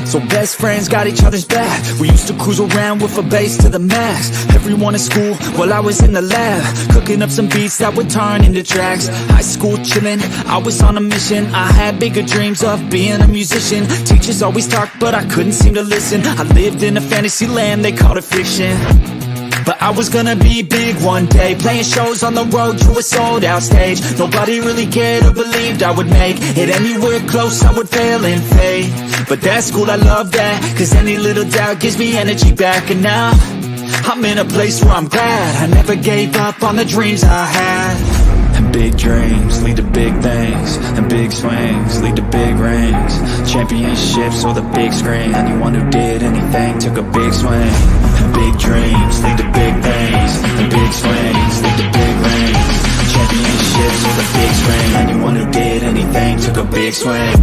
So best friends got each other's back. We used to cruise around with a bass to the max. Everyone in school while I was in the lab, cooking up some beats that would turn into tracks. High school chillin', I was on a mission. I had bigger dreams of being a musician. Teachers always talked but I couldn't seem to listen. I lived in a fantasy land, they called it fiction. But I was gonna be big one day, playing shows on the road to a sold out stage. Nobody really cared or believed I would make it anywhere close, I would fail and fade. But that's cool, I love that, cause any little doubt gives me energy back. And now I'm in a place where I'm glad I never gave up on the dreams I had. And big dreams lead to big things, and big swings lead to big rings. Championships or the big screen, anyone who did anything took a big swing. And big dreams lead to big things, and big swings lead to big rings. Championships or the big screen, anyone who did anything took a big swing.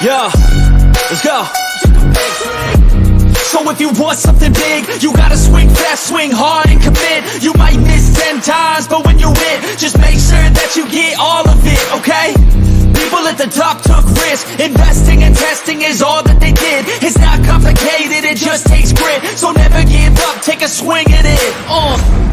Yeah, let's go. So if you want something big, you gotta swing fast, swing hard and commit. You might miss 10 times, but when you hit, just make sure that you get all of it, okay? People at the top took risks. Investing and testing is all that they did. It's not complicated, it just takes grit. So never give up, take a swing at it.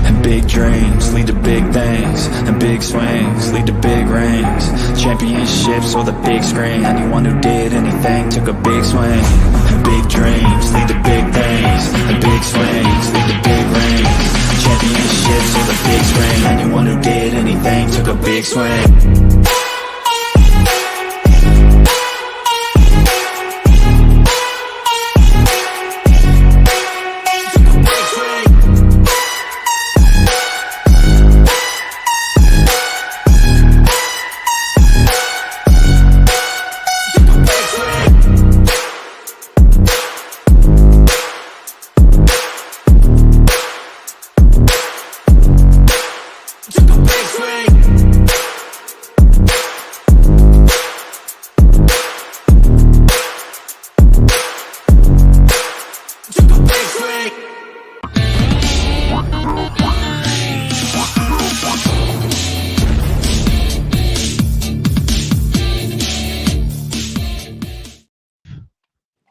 And big dreams lead to big things, and big swings lead to big rings. Championships or the big screen, anyone who did anything took a big swing. And big dreams lead to big things, and big swings lead to big rings. Championships or the big screen, anyone who did anything took a big swing.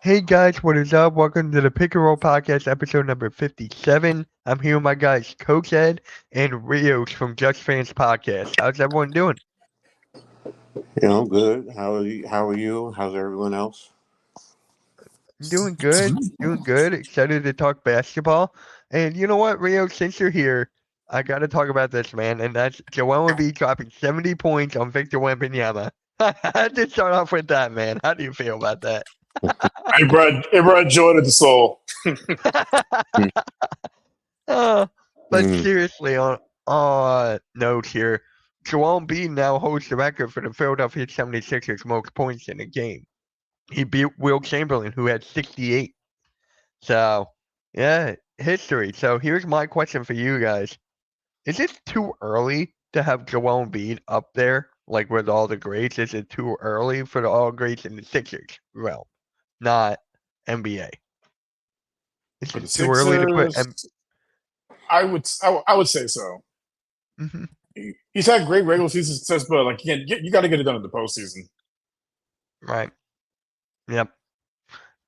Hey guys, what is up? Welcome to the Pick and Roll Podcast, episode number 57. I'm here with my guys, Coach Ed and Rios from Just Fans Podcast. How's everyone doing? Yeah, I'm good. How are you? How's everyone else? Doing good, doing good. Excited to talk basketball. And you know what, Rios, since you're here, I got to talk about this, man. And that's Joel Embiid dropping 70 points on Victor Wembanyama. I had to start off with that, man. How do you feel about that? It brought joy to the soul. But seriously, on note here, Joel Embiid now holds the record for the Philadelphia 76ers most points in a game. He beat Wilt Chamberlain, who had 68. So, yeah, history. So here's my question for you guys. Is it too early to have Joel Embiid up there, like with all the greats? Is it too early for the all greats in the Sixers realm, not NBA? Is it too early to put? I would say so. Mm-hmm. He's had great regular season success, but like you got to get it done in the postseason. Right. Yep.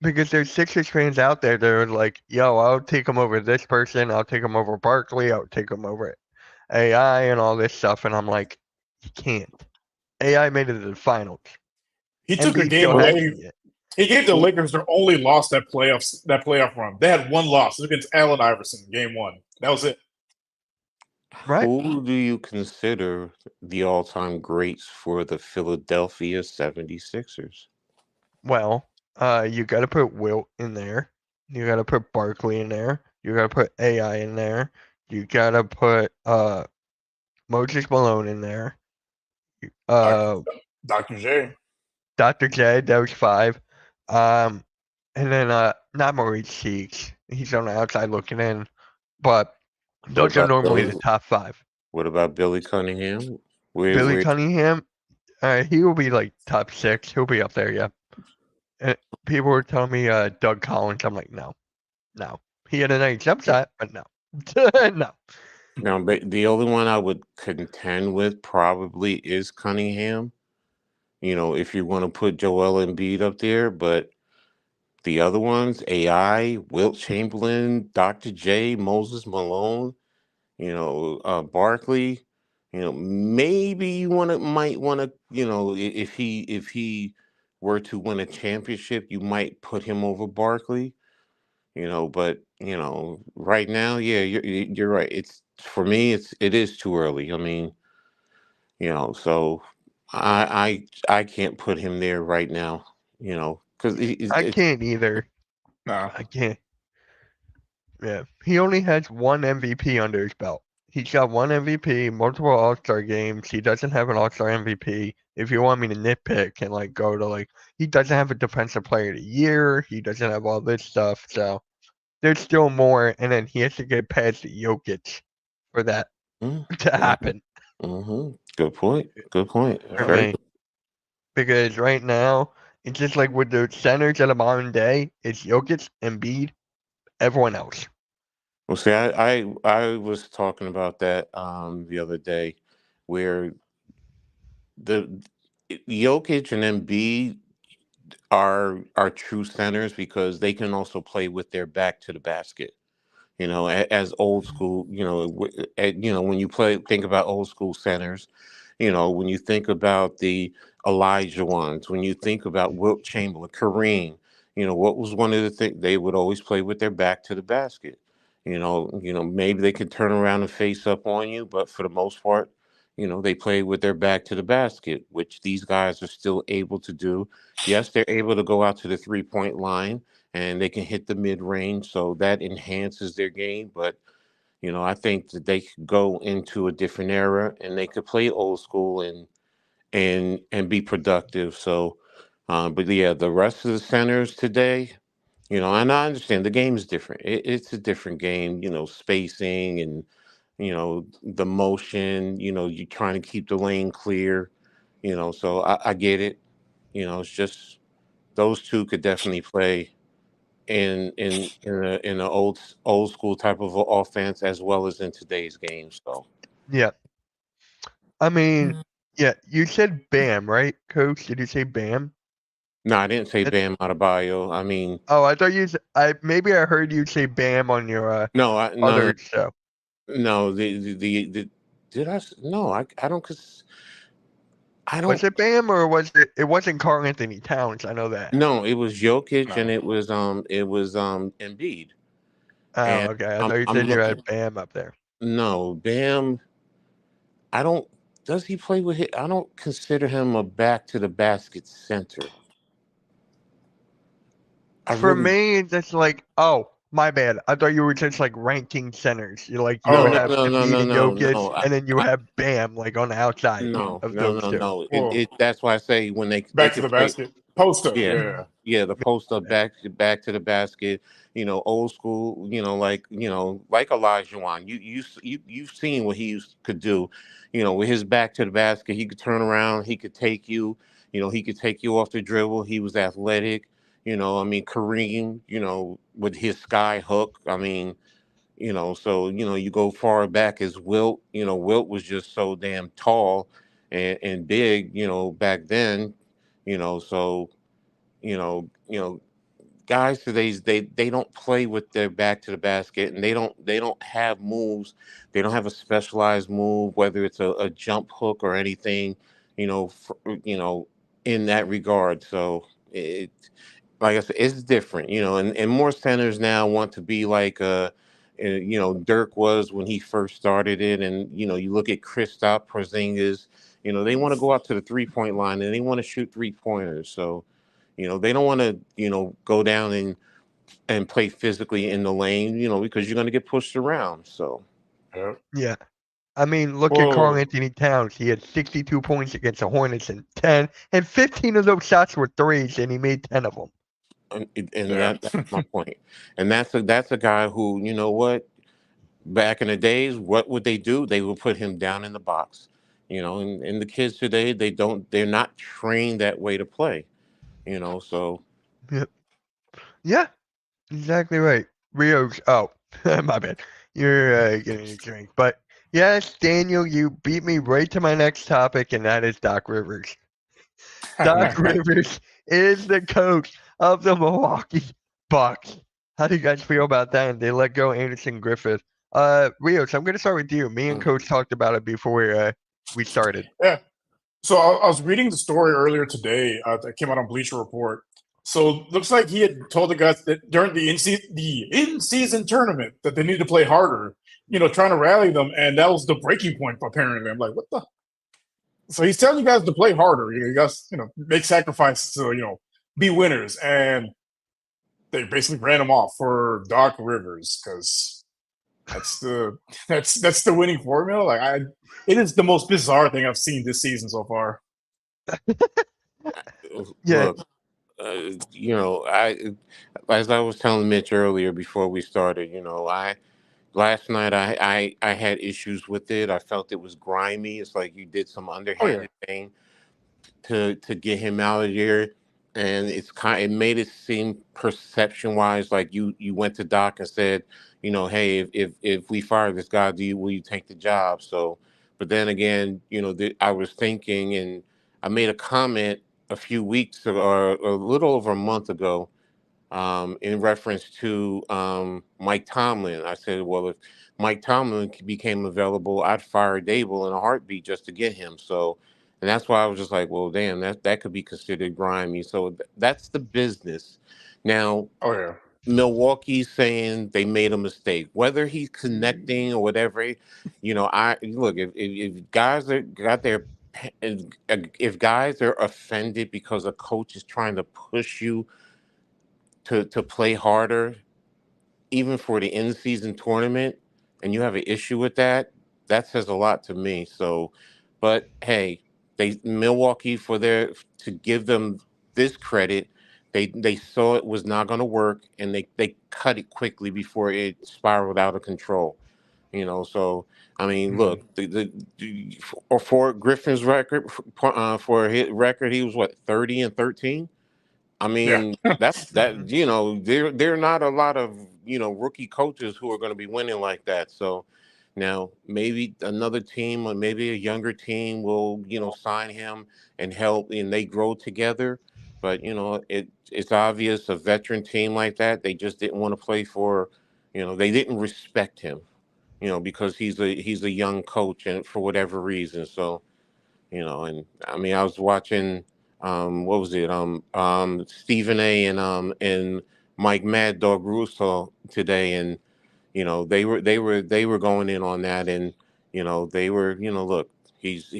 Because there's Sixers fans out there that are like, yo, I'll take him over this person. I'll take him over Barkley. I'll take him over AI and all this stuff. And I'm like, you can't. AI made it to the finals. He took a game away. He gave the Lakers their only loss that playoff run. They had one loss against Allen Iverson, game one. That was it. Right. Who do you consider the all-time greats for the Philadelphia 76ers? Well, you got to put Wilt in there. You got to put Barkley in there. You got to put AI in there. You got to put Moses Malone in there. Dr. J. Dr. J, that was 5. And then not Maurice Cheeks. He's on the outside looking in. But those are normally the top 5. What about Billy Cunningham? Billy Cunningham, he will be like top 6. He'll be up there, yeah. People were telling me Doug Collins. I'm like, no. He had a nice jump shot, but no, no. Now, the only one I would contend with probably is Cunningham. If you want to put Joel Embiid up there, but the other ones, AI, Wilt Chamberlain, Dr. J, Moses Malone, Barkley, maybe might want to, if he were to win a championship, you might put him over Barkley, but right now, yeah, you're right. It's for me, it is too early. I mean, so I can't put him there right now, because I can't either. Nah. I can't. Yeah, he only has one MVP under his belt. He's got one MVP, multiple All-Star games. He doesn't have an All-Star MVP. If you want me to nitpick and go to he doesn't have a Defensive Player of the Year. He doesn't have all this stuff. So there's still more, and then he has to get past Jokic for that to happen. Good point. For Very me. Because right now, it's just like with the centers of the modern day, it's Jokic, Embiid, everyone else. Well, see, I was talking about that the other day, where the Jokic and Embiid are true centers because they can also play with their back to the basket. As old school, when you think about old school centers, when you think about the Elijah ones, when you think about Wilt Chamberlain, Kareem, what was one of the things they would always play with their back to the basket. Maybe they could turn around and face up on you, but for the most part, they play with their back to the basket, which these guys are still able to do. Yes, they're able to go out to the 3-point line and they can hit the mid range, so that enhances their game. But I think that they could go into a different era and they could play old school and be productive. So, but yeah, the rest of the centers today, and I understand the game is different. It's a different game, spacing and the motion. You're trying to keep the lane clear. So I get it. It's just those two could definitely play in an old school type of offense as well as in today's game. So Yeah. I mean, yeah, you said Bam, right, Coach? Did you say Bam? no, I didn't say Bam Adebayo. I mean, Oh, I thought you. Maybe I heard you say Bam on your no, other show. no. The did I? No, I don't. Cause I don't. Was it Bam or was it? It wasn't Karl Anthony Towns. I know that. No, it was Jokic No. and it was Embiid. Oh, And okay. I I'm thought you I'm said you looking. had Bam up there. No, Bam. I don't. Does he play with it? I don't consider him a back to the basket center. For me, it's like, oh, my bad. I thought you were just ranking centers. You would have Embiid and Jokic, and then you have Bam on the outside No. of those two. Well, Well, that's why I say when they back to could the play. basket. Post up. Yeah. Yeah. The post up back to the basket. Old school. Like Elijah Wan. You've seen what could do. With his back to the basket, he could turn around. He could take you. He could take you off the dribble. He was athletic. I mean Kareem. With his sky hook. I mean. So you go far back as Wilt. Wilt was just so damn tall and big. Back then. So guys today's they don't play with their back to the basket and they don't have moves. They don't have a specialized move, whether it's a jump hook or anything. In that regard. So it like I said, it's different. And more centers now want to be like Dirk was when he first started it, and you look at Kristaps Porzingis. They want to go out to the 3-point line and they want to shoot 3-pointers. So they don't want to, go down and play physically in the lane, because you're going to get pushed around. So, Yeah. I mean, look at Karl Anthony Towns. He had 62 points against the Hornets and 15 of those shots were threes, and he made 10 of them. And that's my point. And that's a guy who, back in the days, what would they do? They would put him down in the box, and the kids today, they're not trained that way to play, so Yep. Yeah, exactly right. Rio's. Oh, my bad. You're getting a drink. But yes, Daniel, you beat me right to my next topic, and that is Doc Rivers. Doc Rivers is the coach of the Milwaukee Bucks. How do you guys feel about that? And they let go Anderson Griffith. Rios, I'm going to start with you. Me and Mm. Coach talked about it before we started. Yeah. So I was reading the story earlier today that came out on Bleacher Report. So looks like he had told the guys that during the in-season tournament that they need to play harder, trying to rally them, and that was the breaking point apparently. I'm like, what the? So he's telling you guys to play harder. You guys, make sacrifices to, be winners, and they basically ran him off for Doc Rivers because that's the winning formula. Like it is the most bizarre thing I've seen this season so far. Yeah. Look, as I was telling Mitch earlier before we started, last night I had issues with it. I felt it was grimy. It's like you did some underhanded thing to get him out of here, and it made it seem perception wise like you went to Doc and said, hey, if we fire this guy, will you take the job? So, but then again, I was thinking, and I made a comment a few weeks ago, or a little over a month ago, in reference to Mike Tomlin. I said, well, if Mike Tomlin became available, I'd fire Dable in a heartbeat just to get him. So, and that's why I was just like, well, damn, that could be considered grimy. So that's the business. Now, Milwaukee's saying they made a mistake. Whether he's connecting or whatever, I look, if guys if guys are offended because a coach is trying to push you to play harder, even for the end season tournament, and you have an issue with that says a lot to me. So, but hey, Milwaukee, to give them this credit, they saw it was not going to work, and they cut it quickly before it spiraled out of control. So I mean, look, for Griffin's record, for his record, he was what, 30-13. I mean, that's that. There are not a lot of rookie coaches who are going to be winning like that. So now maybe another team, or maybe a younger team, will sign him and help, and they grow together. But it's obvious a veteran team like that, they just didn't want to play for. They didn't respect him. Because he's a young coach, and for whatever reason. So and I mean, I was watching. What was it? Stephen A. and Mike Mad Dog Russo today, and they were going in on that, and they were look, he's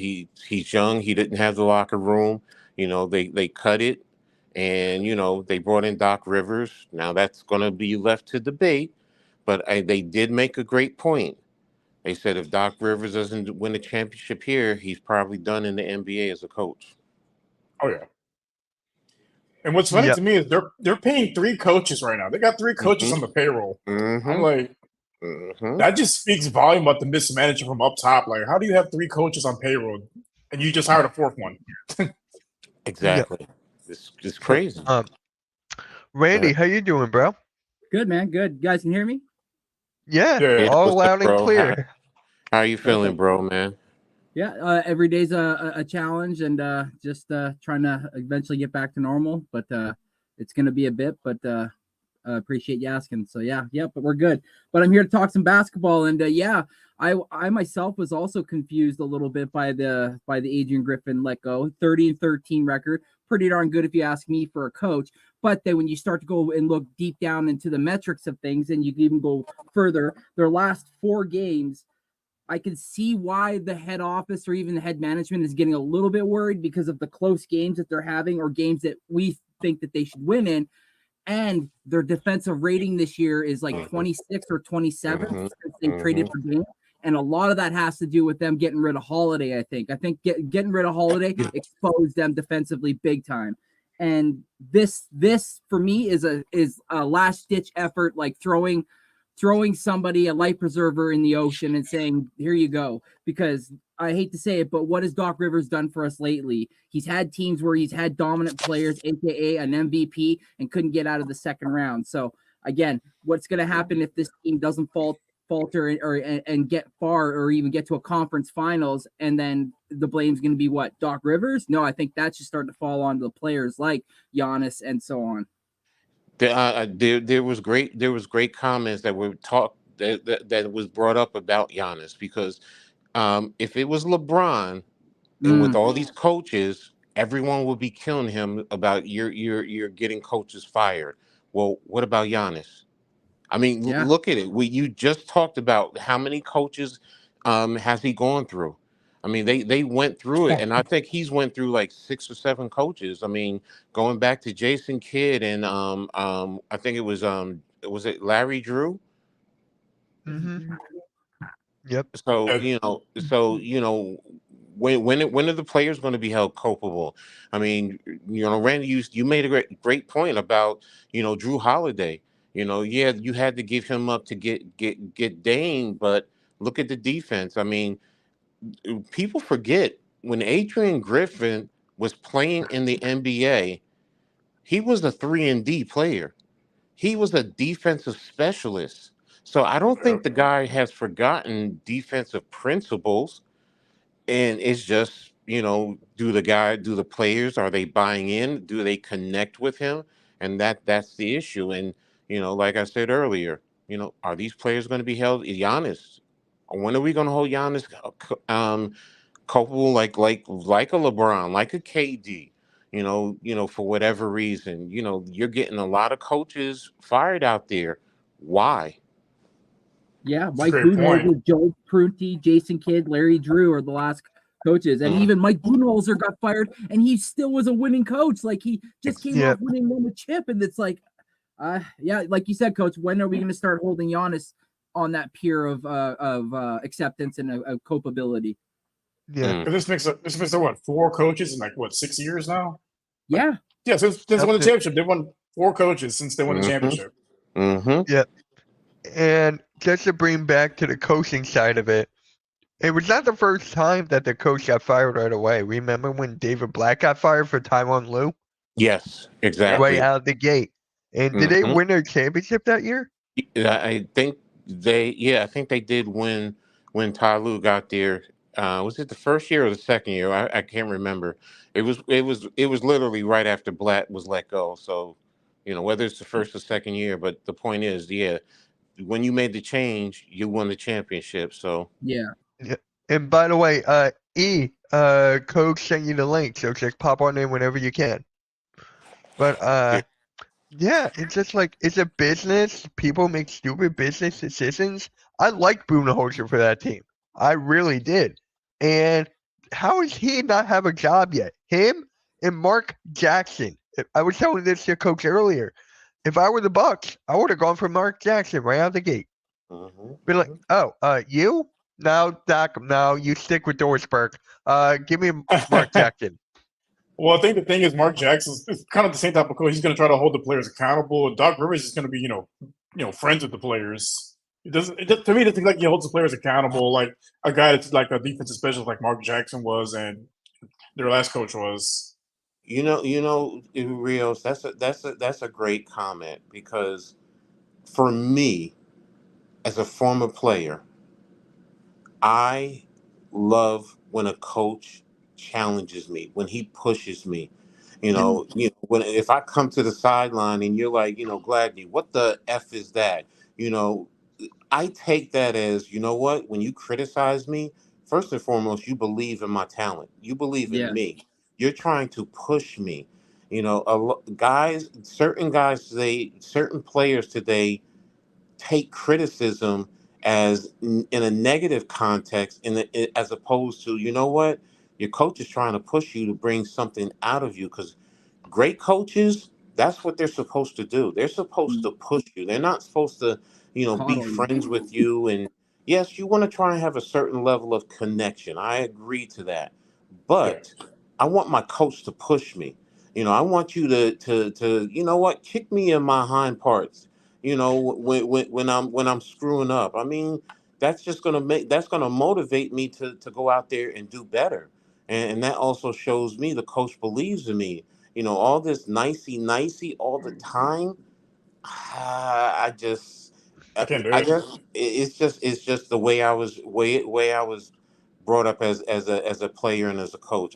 young, he didn't have the locker room, they cut it, and they brought in Doc Rivers. Now that's going to be left to debate, but they did make a great point. They said if Doc Rivers doesn't win a championship here, he's probably done in the NBA as a coach. Oh yeah. And what's funny to me is they're paying 3 coaches right now. They got 3 coaches on the payroll. I'm like, that just speaks volume about the mismanagement from up top. Like, how do you have 3 coaches on payroll and you just hired a 4th one? Exactly. It's crazy. Randy, how you doing, bro? Good, man. Good. You guys can hear me? Yeah, all loud and clear. How are you feeling, bro, man? Yeah, every day's a challenge, and just trying to eventually get back to normal. But it's going to be a bit, but appreciate you asking. So but we're good. But I'm here to talk some basketball, and I myself was also confused a little bit by the Adrian Griffin let go. 30-13 record, pretty darn good if you ask me for a coach. But then when you start to go and look deep down into the metrics of things, and you can even go further, their last 4 games, I can see why the head office or even the head management is getting a little bit worried because of the close games that they're having, or games that we think that they should win in. And their defensive rating this year is like 26 or 27 since they traded for Dame. And a lot of that has to do with them getting rid of Holiday, I think. Getting rid of Holiday exposed them defensively big time. And this for me is a last-ditch effort, like throwing throwing somebody a life preserver in the ocean and saying, "Here you go." Because I hate to say it, but what has Doc Rivers done for us lately? He's had teams where he's had dominant players, aka an MVP, and couldn't get out of the second round. So again, what's going to happen if this team doesn't falter and get far or even get to a conference finals, and then the blame's going to be what, Doc Rivers? No, I think that should start to fall onto the players like Giannis and so on. There was great comments that were talked that was brought up about Giannis, because if it was LeBron and with all these coaches, everyone would be killing him about you're getting coaches fired. Well, what about Giannis? I mean, Yeah. look at it. You just talked about how many coaches has he gone through. I mean, they went through it, and I think he's went through like 6 or 7 coaches. I mean, going back to Jason Kidd and I think it was it Larry Drew? Mm-hmm. Yep. So when are the players going to be held culpable? I mean, Randy, you made a great point about Drew Holiday. Yeah, you had to give him up to get Dame, but look at the defense. I mean, people forget when Adrian Griffin was playing in the NBA, he was a 3-and-D player. He was a defensive specialist. So I don't think the guy has forgotten defensive principles. And it's just, do the players, are they buying in? Do they connect with him? And that's the issue. And, like I said earlier, are these players going to be held? Giannis, when are we going to hold Giannis culpable like a LeBron, like a KD? For whatever reason, you're getting a lot of coaches fired out there. Why? Yeah, Mike Budenholzer, Joe Prunty, Jason Kidd, Larry Drew are the last coaches, and even Mike Budenholzer got fired, and he still was a winning coach. Like he just came off winning them a chip, and it's like, like you said, Coach, when are we going to start holding Giannis on that pier of acceptance and of culpability? Yeah, this makes what, 4 coaches in 6 years now? Yeah, since they won the championship, they won 4 coaches since they won the championship. Mm-hmm. Yeah. And just to bring back to the coaching side of it, it was not the first time that the coach got fired right away. Remember when David Black got fired for Tyronn Lue? Yes, exactly. Right out of the gate. And did they win their championship that year? I think they did win when Ty Lue got there. Was it the first year or the second year? I can't remember. It was literally right after Blatt was let go. So, whether it's the first or second year, but the point is, when you made the change, you won the championship. So yeah. And by the way, Coach sent you the link, so just pop on in whenever you can. But yeah, it's just like, it's a business. People make stupid business decisions. I like Budenholzer for that team. I really did. And how does he not have a job yet? Him and Mark Jackson. I was telling this to Coach earlier. If I were the Bucks, I would have gone for Mark Jackson right out the gate. Been like, you? No, Doc, no, you stick with Dorsberg. Give me Mark Jackson. Well, I think the thing is, Mark Jackson's kind of the same type of coach. He's going to try to hold the players accountable. And Doc Rivers is going to be, friends with the players. To me, it doesn't think like he holds the players accountable, like a guy that's like a defensive specialist, like Mark Jackson was, and their last coach was. Rios, that's a great comment, because for me, as a former player, I love when a coach challenges me, when he pushes me. When if I come to the sideline and you're like, Gladney, what the F is that? I take that as, what? When you criticize me, first and foremost, you believe in my talent. You believe in me. You're trying to push me. Certain players today take criticism as in a negative context, as opposed to, what? Your coach is trying to push you to bring something out of you, because great coaches, that's what they're supposed to do. They're supposed to push you. They're not supposed to, be friends with you. And yes, you want to try and have a certain level of connection. I agree to that. But I want my coach to push me. I want you to kick me in my hind parts. You know, when I'm screwing up. I mean, that's gonna motivate me to go out there and do better. And that also shows me the coach believes in me. You know, all this nicey all the time. I just, I can't do I it. guess it's just the way I was brought up as a player and as a coach.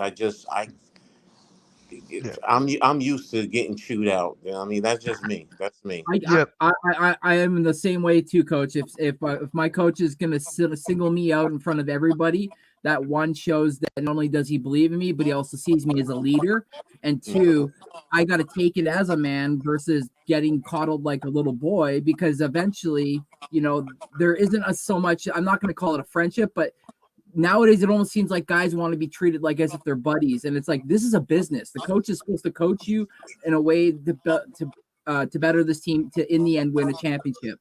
Yeah. I'm used to getting chewed out. You know, I mean, that's just me. That's me. Yep. I am in the same way too, coach. If my coach is gonna single me out in front of everybody, that one shows that not only does he believe in me, but he also sees me as a leader. And two, I got to take it as a man versus getting coddled like a little boy, because eventually, there isn't so much. I'm not going to call it a friendship, but nowadays it almost seems like guys want to be treated like as if they're buddies, and it's like this is a business. The coach is supposed to coach you in a way to better this team to in the end win a championship.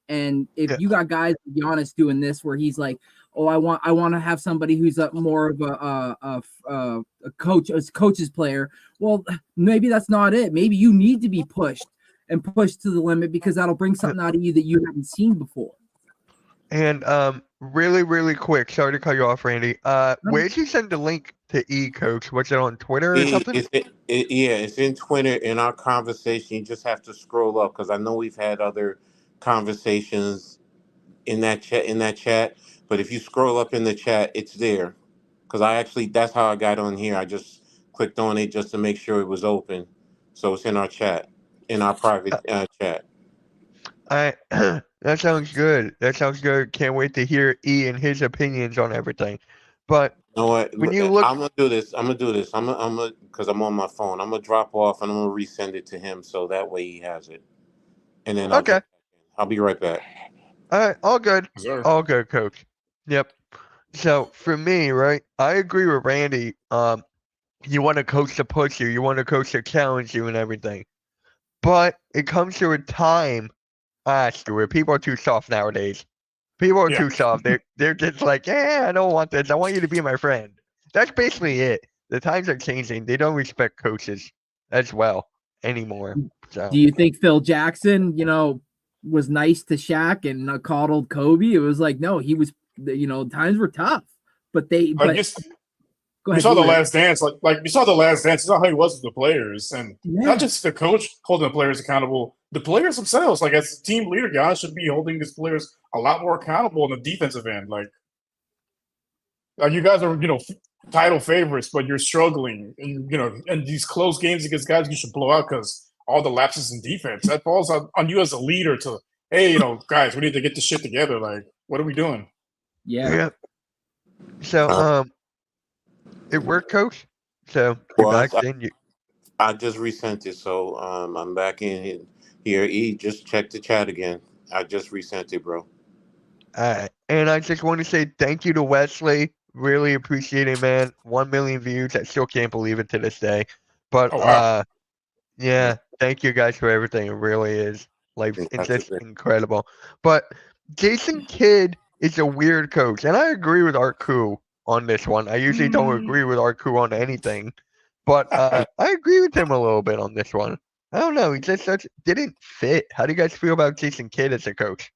And if Yeah. you got guys like Giannis doing this, where he's like, "Oh, I want to have somebody who's more of a coach's player." Well, maybe that's not it. Maybe you need to be pushed to the limit, because that'll bring something out of you that you haven't seen before. And really quick, sorry to cut you off, Randy. Where'd you send the link to E, Coach? Was it on Twitter or something? Yeah, it's in Twitter in our conversation. You just have to scroll up because I know we've had other conversations in that chat. But if you scroll up in the chat, it's there. Because that's how I got on here. I just clicked on it just to make sure it was open. So it's in our chat, in our private chat. That sounds good. That sounds good. Can't wait to hear E and his opinions on everything. But You know what? when you look, I'm gonna do this. Because I'm on my phone. I'm gonna drop off and I'm gonna resend it to him so that way he has it. And then okay, I'll be right back. all right, all good, Sir. all good, Coach. Yep. So for me, right, I agree with Randy. You want a coach to push you, you want a coach to challenge you and everything. But it comes to a time, where people are too soft nowadays. People are Yeah. too soft. They're just like, I don't want this. I want you to be my friend. That's basically it. The times are changing. They don't respect coaches as well anymore. So Do you think Phil Jackson, was nice to Shaq and coddled Kobe? It was like, no, he was, times were tough, but go You ahead. saw go the ahead. Last Dance, like you saw the Last Dance. You saw how he was with the players, and Yeah. not just the coach holding the players accountable. The players themselves, like as team leader, guys should be holding these players a lot more accountable in the defensive end. Like you guys are, title favorites, but you're struggling, and and these close games against guys you should blow out because all the lapses in defense. That falls on you as a leader to, hey, guys, we need to get this shit together. Like, what are we doing? Yeah. So it worked, Coach. So you're Well, back in. I just resent it, so I'm back in here. E, just check the chat again. I just resent it, bro. And I just want to say thank you to Wesley. Really appreciate it, man. 1 million views. I still can't believe it to this day. But Oh, wow. yeah, thank you guys for everything. It really is. Like, it's That's just it. incredible. But Jason Kidd is a weird coach, and I agree with Arku on this one. I usually don't agree with Arku on anything, but I agree with him a little bit on this one. I don't know. He just didn't fit. How do you guys feel about Jason Kidd as a coach?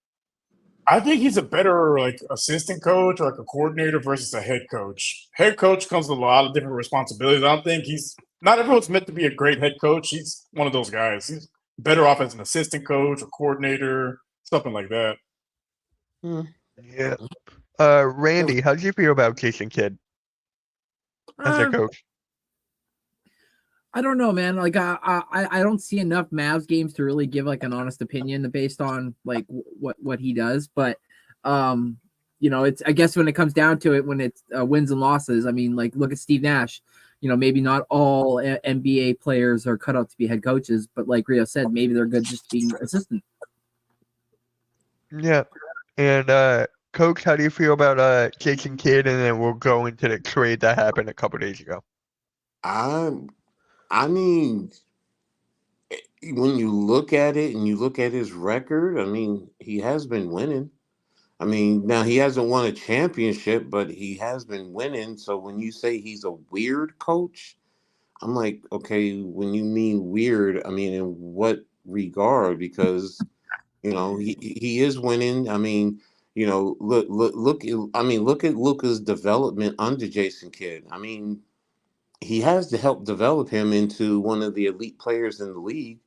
I think he's a better assistant coach or like a coordinator versus a head coach. Head coach comes with a lot of different responsibilities. I don't think not everyone's meant to be a great head coach. He's one of those guys. He's better off as an assistant coach or coordinator, something like that. Yeah. Randy, how do you feel about Jason Kidd as a coach? I don't know, man. Like I don't see enough Mavs games to really give like an honest opinion based on like what he does. But it's, I guess when it comes down to it, when it's wins and losses, I mean, like look at Steve Nash. Maybe not all NBA players are cut out to be head coaches, but like Rio said, maybe they're good just being assistant. Yeah. And Coach, how do you feel about Jason Kidd? And then we'll go into the trade that happened a couple days ago. I mean, when you look at it and you look at his record, I mean, he has been winning. I mean, now he hasn't won a championship, but he has been winning. So when you say he's a weird coach, I'm like, okay, when you mean weird, I mean, in what regard? Because You know, he is winning. I mean, you know, look. I mean, look at Luka's development under Jason Kidd. I mean, he has to help develop him into one of the elite players in the league.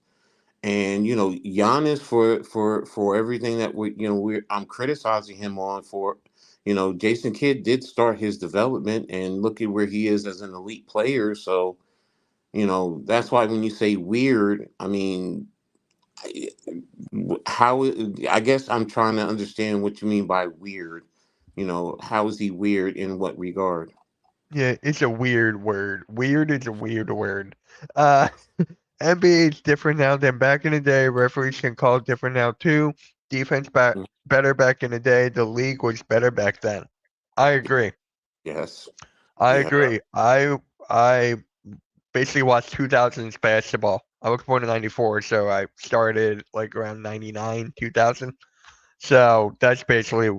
And you know, Giannis for everything that we I'm criticizing him on for. You know, Jason Kidd did start his development, and look at where he is as an elite player. So you know, that's why when you say weird, I mean, I guess I'm trying to understand what you mean by weird. You know, how is he weird in what regard? Yeah, it's a weird word. Weird is a weird word. Uh, NBA is different now than back in the day. Referees can call different now too. Defense better back in the day. The league was better back then. I agree. Yes. I Yeah. agree. I basically watched 2000s basketball. I was born in '94, so I started like around '99, 2000. So that's basically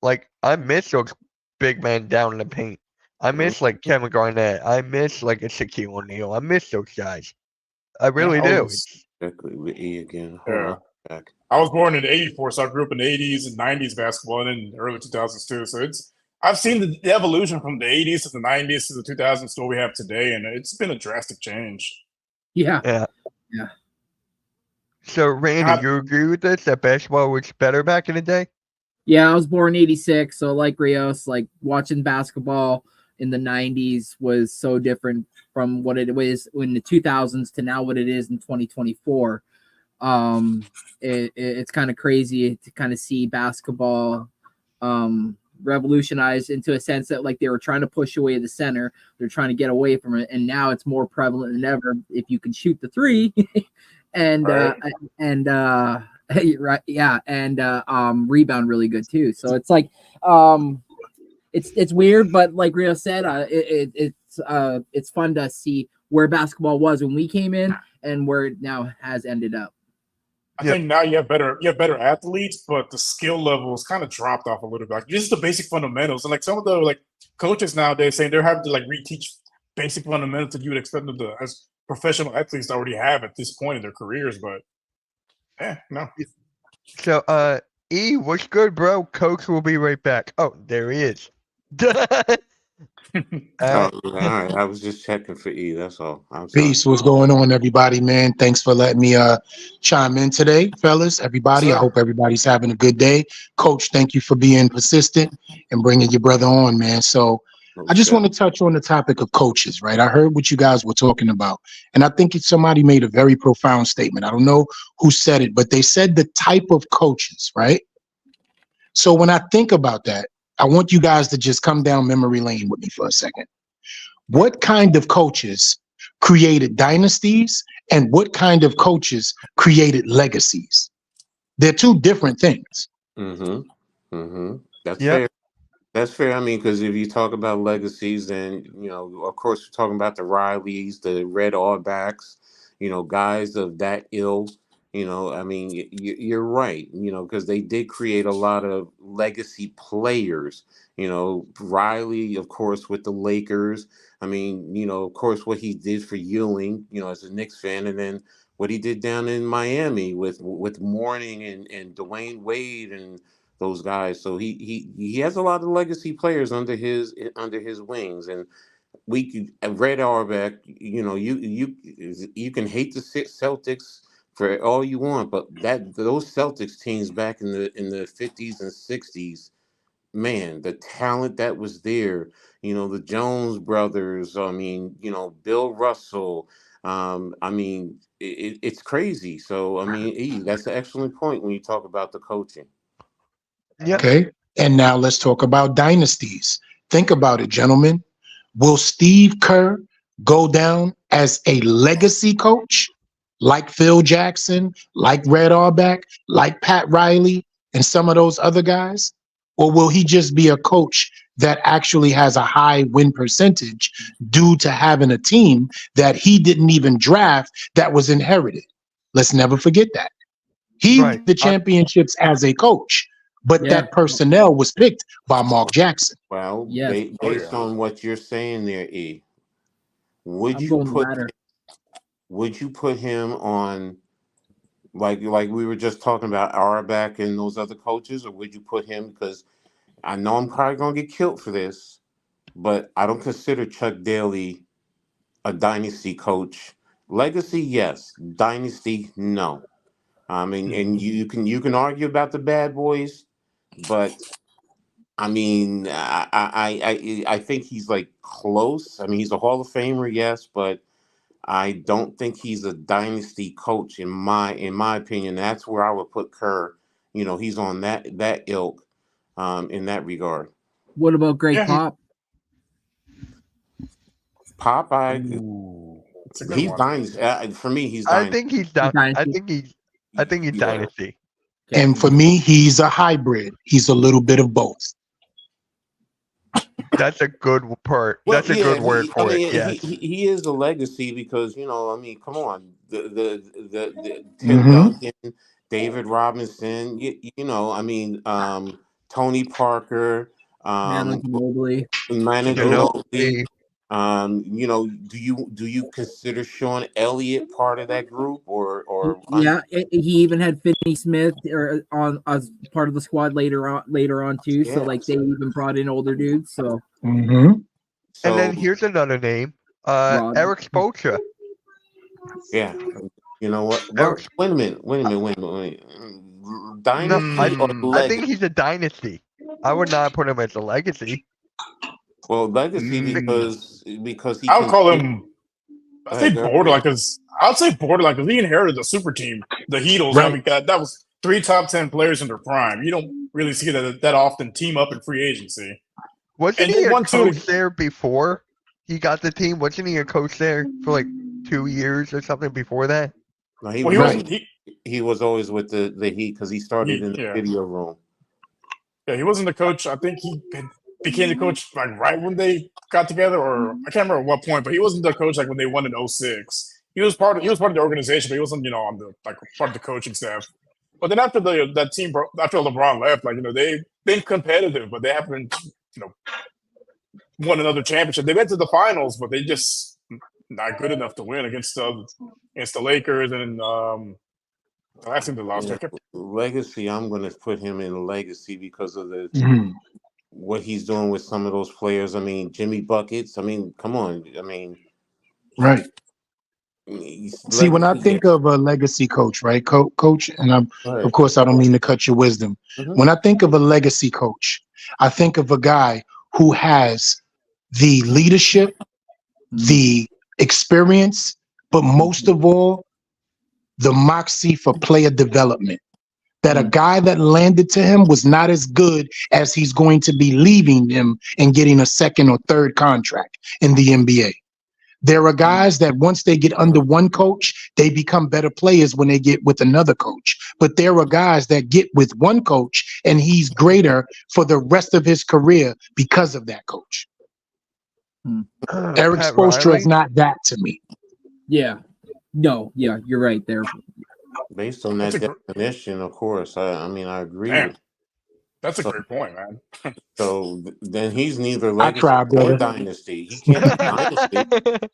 like I miss those big men down in the paint. I Mhm. miss like Kevin Garnett. I miss like a Shaquille O'Neal. I miss those guys. I Yeah, really do. Exactly with E again. Hold yeah. on. Back. I was born in '84, so I grew up in the '80s and '90s basketball, and then early 2000s too. So I've seen the evolution from the '80s to the '90s to the 2000s to what we have today, and it's been a drastic change. Yeah. Yeah. Yeah. So Randy, God, you agree with this that basketball was better back in the day? Yeah, I was born in '86, so like Rios, like watching basketball in the '90s was so different from what it was in the 2000s to now what it is in 2024. It's kind of crazy to kind of see basketball revolutionized into a sense that like they were trying to push away the center, they're trying to get away from it, and now it's more prevalent than ever if you can shoot the three. and right. and right, yeah, and rebound really good too. So it's like it's weird, but like Rio said, it's fun to see where basketball was when we came in and where it now has ended up. I Yep. think now you have better athletes, but the skill level is kind of dropped off a little bit. Like just the basic fundamentals, and like some of the like coaches nowadays saying they're having to like reteach basic fundamentals that you would expect them to as professional athletes already have at this point in their careers. But no. So E, what's good, bro? Coach will be right back. Oh, there he is. Oh, Alright. all right. I was just checking for E. That's all. I'm sorry. Peace. What's going on, everybody, man? Thanks for letting me chime in today, fellas. Everybody, I Sir. hope everybody's having a good day. Coach, thank you for being persistent and bringing your brother on, man. So I just want to touch on the topic of coaches, right? I heard what you guys were talking about, and I think somebody made a very profound statement. I don't know who said it, but they said the type of coaches, right? So when I think about that, I want you guys to just come down memory lane with me for a second. What kind of coaches created dynasties and what kind of coaches created legacies? They're two different things. Mm-hmm. Mm-hmm. That's Yep. fair. That's fair. I mean, because if you talk about legacies, then you know, of course, we're talking about the Rileys, the Red Auerbachs, you know, guys of that ilk. You know, I mean, you're right. You know, because they did create a lot of legacy players. You know, Riley, of course, with the Lakers. I mean, you know, of course, what he did for Ewing, you know, as a Knicks fan, and then what he did down in Miami with Mourning and Dwayne Wade and those guys. So he has a lot of legacy players under his wings, and we could Red Auerbach. You know, you can hate the Celtics for all you want, but those Celtics teams back in the 50s and 60s, man, the talent that was there. You know, the Jones brothers. I mean, you know, Bill Russell. I mean, it's crazy. So I mean, that's an excellent point when you talk about the coaching. Yep. Okay. And now let's talk about dynasties. Think about it, gentlemen. Will Steve Kerr go down as a legacy coach like Phil Jackson, like Red Auerbach, like Pat Riley, and some of those other guys? Or will he just be a coach that actually has a high win percentage due to having a team that he didn't even draft that was inherited? Let's never forget that. He Right. won the championships as a coach, but Yeah. that personnel was picked by Mark Jackson. Well, Yes. based on what you're saying there, E, would I'm you going put ladder. would you put him on like we were just talking about Auerbach and those other coaches, or would you put him? Because I know I'm probably gonna get killed for this, but I don't consider Chuck Daly a dynasty coach. Legacy, yes. Dynasty, no. I mean, and you can argue about the bad boys, but I mean, I think he's like close. I mean, he's a Hall of Famer, yes, but I don't think he's a dynasty coach in my opinion. That's where I would put Kerr. He's on that ilk, in that regard. What about Greg Yeah, Pop? Pop, Ooh, that's a good he's one. dynasty. For me, he's I dynasty. think he's done. Dynasty. I think he's Yeah. dynasty. And for me, he's a hybrid. He's a little bit of both. That's a good part. Well, That's a yeah, good word for it. he, Yes. he is a legacy because I mean, come on, the Tim Mhm. Duncan, David Robinson, I mean, Tony Parker, Manu Ginobili. Manu Ginobili. Ginobili. Do you consider Sean Elliott part of that group or Yeah, he even had Finney Smith on as part of the squad later on too. So Yeah. like they even brought in older dudes. So Mhm. So, And then here's another name. Rod. Eric Spoelstra. yeah, you know what? Eric- Wait a minute. Dynasty or I legacy? think he's a dynasty. I would not put him as a legacy. Well, legacy because he I would can call take- him. I Go say ahead, go borderline because I'd say borderline because he inherited the super team, the Heatles. Right. I mean, that was 3 top 10 players in their prime. You don't really see that often team up in free agency. Wasn't And he they a won two- coach there before he got the team? Wasn't he a coach there for like 2 years or something before that? No, he Well, he was wasn't. he was always with the Heat because he started in the Yeah. video room. Yeah, he wasn't the coach. I think he became the coach like right when they got together, or I can't remember at what point. But he wasn't the coach like when they won in 06. He was part of the organization, but he wasn't on the part of the coaching staff. But then after that team after LeBron left, they've been competitive, but they haven't won another championship. They went to the finals, but they just not good enough to win against the Lakers and I think they lost. Yeah. Legacy, I'm going to put him in legacy because of Mhm. what he's doing with some of those players. I mean, Jimmy Buckets. I mean, come on. I mean, Right. See, when I legacy, think of a legacy coach, right, coach, and Go ahead. of course, I don't mean to cut your wisdom. Mhm. When I think of a legacy coach, I think of a guy who has the leadership, the experience, but most of all, the moxie for player development. That a guy that landed to him was not as good as he's going to be leaving him and getting a second or third contract in the NBA. There are guys that once they get under one coach, they become better players when they get with another coach. But there are guys that get with one coach and he's greater for the rest of his career because of that coach. Eric Pat Spoelstra Riley? is not that to me. yeah, no, yeah, you're right there. Based on that That's a gr- definition, of course. I mean, I agree Man. with. That's a great point, man. So then he's neither I legacy try, or brother. dynasty. He can't be dynasty.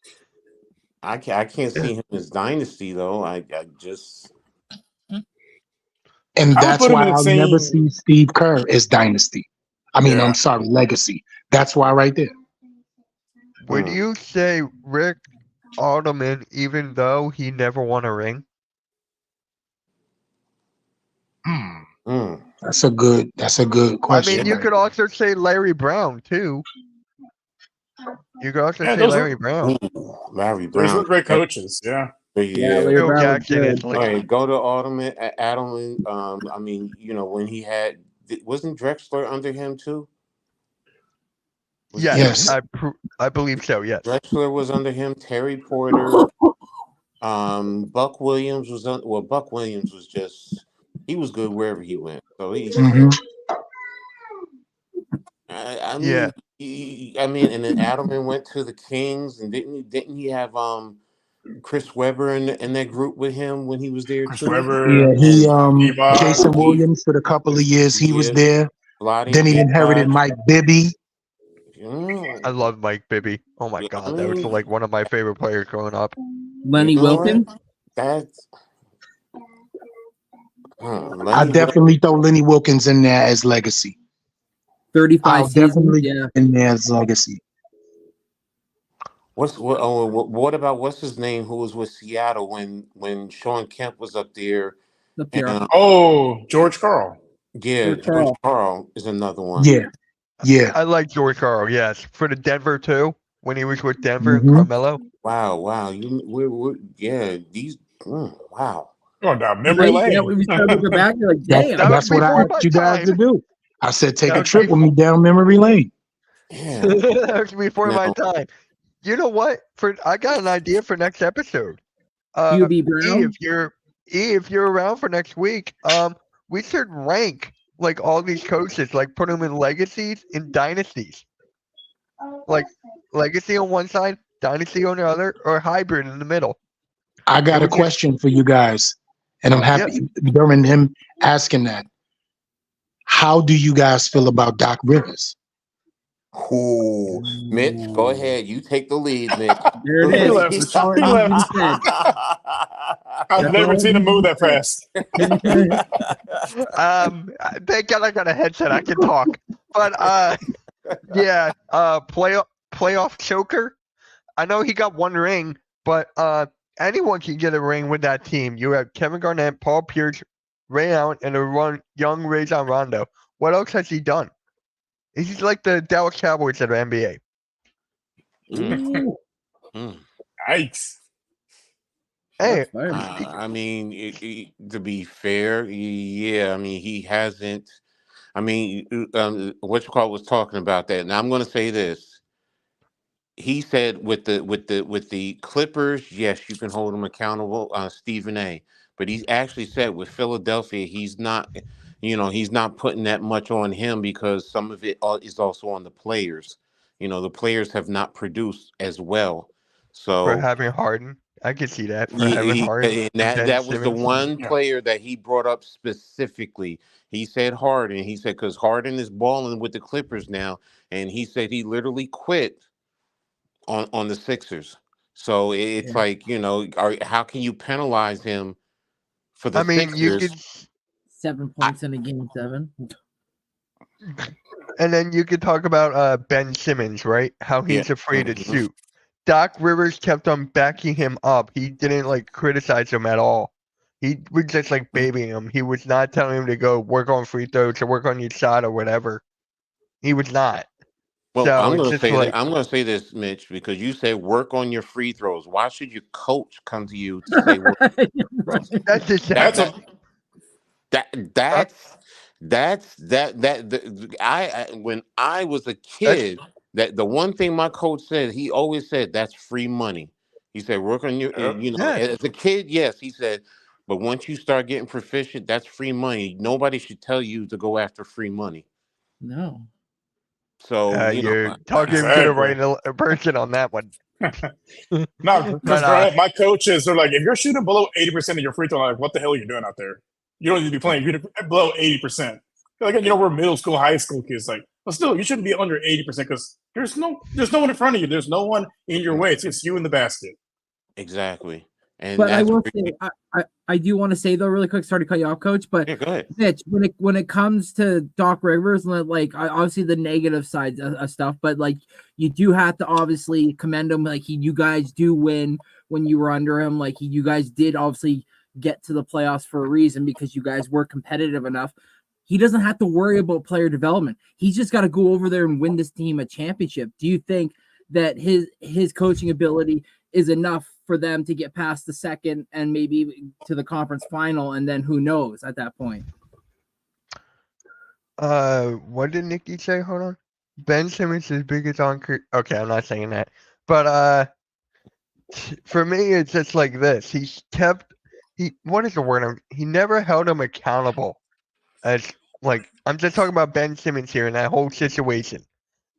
I can't see him as dynasty though. I just And I would that's put him why in the I'll never same- see Steve Kerr as dynasty. I mean, Yeah. I'm sorry, legacy. That's why right there. Would you say Rick Alderman, even though he never won a ring? That's a good question. I mean, you could also say Larry Brown too. You could also Yeah, say those are- Larry Brown. Larry Those were Brown. great coaches. Yeah. Yeah, Larry Phil Brown was Jackson is good. All like right, go to Adelman. I mean, when he had, wasn't Drexler under him too? yes, Yes. I believe so. Yes. Drexler was under him. Terry Porter, Buck Williams was on. Well, Buck Williams was just he was good wherever he went. So he, Mhm. I mean, Yeah. And then Adelman went to the Kings, and didn't he have Chris Webber in that group with him when he was there Chris too? Webber. Yeah, he Divac. Jason Williams for the couple of years he was there. Lottie Then he inherited Divac. Mike Bibby. I love Mike Bibby. Oh my Yeah, god, that was like one of my favorite players growing up. Lenny You know Wilkins. That's I definitely throw Lenny Wilkins in there as legacy. 35 I'll seasons. definitely Yeah. in there as legacy. What about what's his name who was with Seattle when Sean Kemp was up there? Up there. And, Oh, George Carl. yeah, George George Karl. Carl is another one. Yeah. I like George Carl. Yes, for the Denver too. When he was with Denver and Mhm. Carmelo. Wow. Wow. Going down memory Right? lane. Yeah, we started looking back. You're like, That's, damn. That was that's what I before my asked you guys to time. do. I said, take That a was trip with me before- down memory lane. Yeah. that was before my No. time. You know what? I got an idea for next episode. QB Brown. If you're around for next week, we should rank like all these coaches, like put them in legacies and dynasties. Like legacy on one side, dynasty on the other, or hybrid in the middle. I got we a can- question for you guys, and I'm happy during him asking that. How do you guys feel about Doc Rivers? Ooh, Mitch, go ahead. You take the lead, Mitch. There it He is. left. The short He and left. easy said. I've never seen him move that fast. Thank God I got a headset. I can talk. But yeah, playoff choker. I know he got one ring, but anyone can get a ring with that team. You have Kevin Garnett, Paul Pierce, Ray Allen, and a young Rajon Rondo. What else has he done? He's like the Dallas Cowboys of the NBA. Yikes. Hey, That's fire. I mean, to be fair, yeah. I mean, he hasn't. I mean, what you call was talking about that. Now I'm going to say this. He said with the Clippers, yes, you can hold him accountable, Stephen A. But he actually said with Philadelphia, he's not. He's not putting that much on him because some of it is also on the players. The players have not produced as well. for So having Harden, I can see that. For having Harden, and that Ben was the Simmons. one Yeah. player that he brought up specifically. He said Harden. He said because Harden is balling with the Clippers now, and he said he literally quit on the Sixers. So it's like how can you penalize him for the I mean, you Sixers? could, 7 points in a game 7. and then you could talk about Ben Simmons, right? How he's Yeah. afraid to Mhm. shoot. Doc Rivers kept on backing him up. He didn't like criticize him at all. He was just like babying him. He was not telling him to go work on free throws or work on your shot or whatever. He was not. Well, So I'm it's going to just say like- that. I'm going to say this, Mitch, because you said work on your free throws. Why should your coach come to you to say work? That's just That's a When I was a kid, that the one thing my coach said, he always said that's free money. He said work on your yeah. as a kid, yes, he said, but once you start getting proficient, that's free money. Nobody should tell you to go after free money. No. So you're talking to the Exactly. right person on that one. no, But, because my coaches are like, if you're shooting below 80% of your free throw, I'm like, what the hell are you doing out there? You don't need to be playing. You're below 80%. Like, we're middle school, high school kids. Like, but still, you shouldn't be under 80% because there's no one in front of you. There's no one in your way. It's just you in the basket. Exactly. And But I that's will say, I do want to say though, really quick, sorry to cut you off, Coach, but yeah, go ahead. Mitch, when it comes to Doc Rivers, like obviously the negative sides of stuff, but like you do have to obviously commend him. Like you guys do win when you were under him. Like you guys did obviously get to the playoffs for a reason because you guys were competitive enough. He doesn't have to worry about player development. He's just got to go over there and win this team a championship. Do you think that his coaching ability is enough for them to get past the second and maybe to the conference final, and then who knows at that point? What did Nikki say? Hold on. Ben Simmons is biggest on. Okay, I'm not saying that, but for me, it's just like this. What is the word? He never held him accountable. As like, I'm just talking about Ben Simmons here in that whole situation.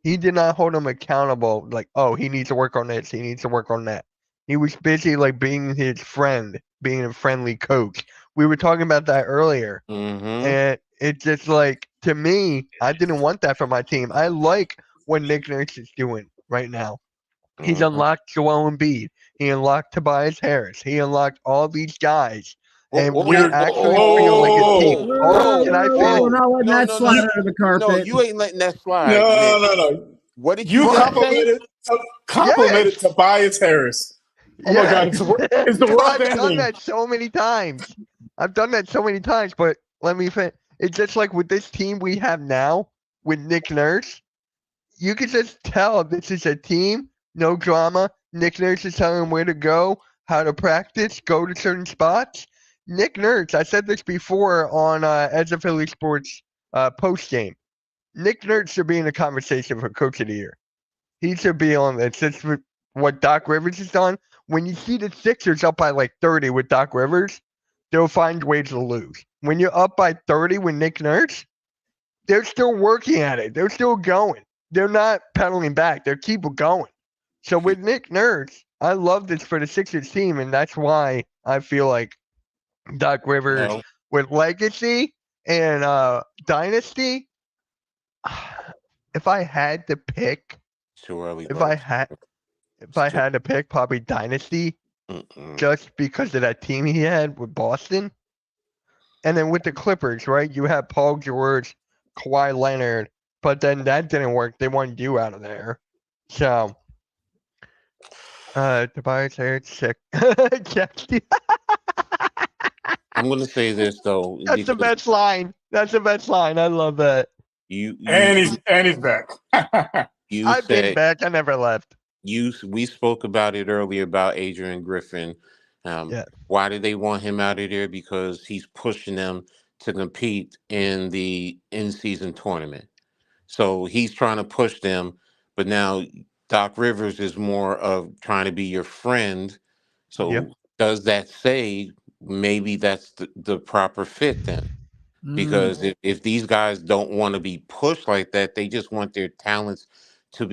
He did not hold him accountable. Like, oh, he needs to work on this. He needs to work on that. He was busy like being his friend, being a friendly coach. We were talking about that earlier. Mm-hmm. And it's just like, to me, I didn't want that for my team. I like what Nick Nurse is doing right now. He's unlocked Joel Embiid. He unlocked Tobias Harris. He unlocked all these guys. and Whoa, we You're- actually feel like a team. Whoa, Can I whoa, finish? We're not letting No, that no, slide no. under the carpet. No, you ain't letting that slide. No, Mitch. no. What did you You just say? complimented Yes. Tobias Harris. Oh my God, it's the world I've done ending. that so many times. I've done that so many times, but let me finish. It's just like with this team we have now with Nick Nurse, you can just tell this is a team, no drama. Nick Nurse is telling them where to go, how to practice, go to certain spots. Nick Nurse, I said this before on As a Philly Sports post game. Nick Nurse should be in the conversation for Coach of the Year. He should be on this. That's what Doc Rivers has done. When you see the Sixers up by like 30 with Doc Rivers, they'll find ways to lose. When you're up by 30 with Nick Nurse, they're still working at it. They're still going. They're not pedaling back. They're keep going. So with Nick Nurse, I love this for the Sixers team, and that's why I feel like Doc Rivers No. with legacy and dynasty. If I had to pick, Too early. if I had to pick, probably dynasty, just because of that team he had with Boston. And then with the Clippers, right? You have Paul George, Kawhi Leonard, but then that didn't work. They wanted you out of there. So, Tobias Harris, sick. I'm gonna say this though. That's the best line. That's the best line. I love that. And he's back. You I've been said back. I never left. we spoke about it earlier about Adrian Griffin. Yeah. Why did they want him out of there? Because he's pushing them to compete in the in-season tournament. So he's trying to push them, but now Doc Rivers is more of trying to be your friend. So Yep. does that say maybe that's the proper fit then? Because if these guys don't want to be pushed like that, they just want their talents to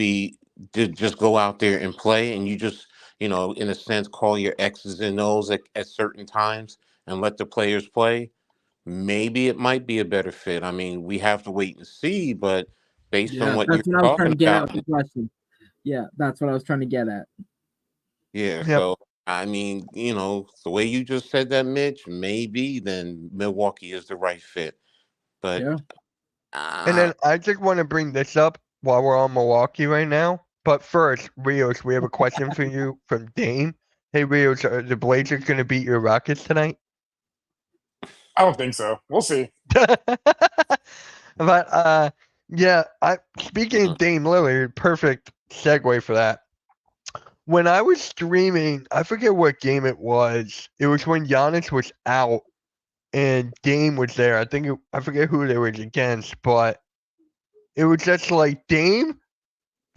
just go out there and play, and you just, in a sense, call your X's and O's at certain times and let the players play. Maybe it might be a better fit. I mean, we have to wait and see, but based on what that's you're what I was trying talking to get at about, with the question. Yeah, that's what I was trying to get at. yeah. Yep. So I mean, the way you just said that, Mitch, maybe then Milwaukee is the right fit. But Yeah. And then I just want to bring this up while we're on Milwaukee right now. But first, Rios, we have a question for you from Dane. Hey, Rios, are the Blazers going to beat your Rockets tonight? I don't think so. We'll see. But yeah, speaking of Dame Lillard, perfect segue for that. When I was streaming, I forget what game it was. It was when Giannis was out and Dame was there. I forget who they were against, but it was just like Dame,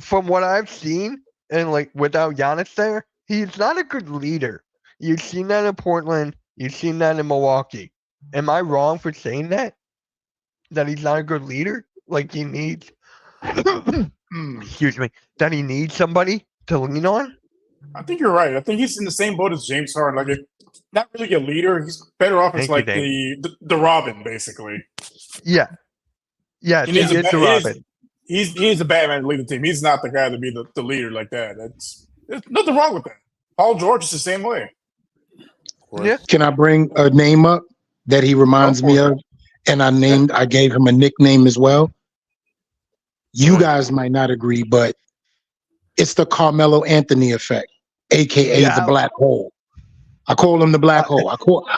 from what I've seen, and like without Giannis there, he's not a good leader. You've seen that in Portland. You've seen that in Milwaukee. Am I wrong for saying that? That he's not a good leader? Like he needs, excuse me, that he needs somebody to lean on? I think you're right. I think he's in the same boat as James Harden. Like, not really a leader. He's better off as Thank you, like the Robin, basically. Yeah. Yes, He he needs a is the ba- he is- Robin. He's a bad man to lead the team. He's not the guy to be the leader like that. There's nothing wrong with that. Paul George is the same way. Yeah. Can I bring a name up that he reminds Go me for it. of? And I gave him a nickname as well. You guys might not agree, but it's the Carmelo Anthony effect, aka Yeah. the black hole. I call him the black hole. I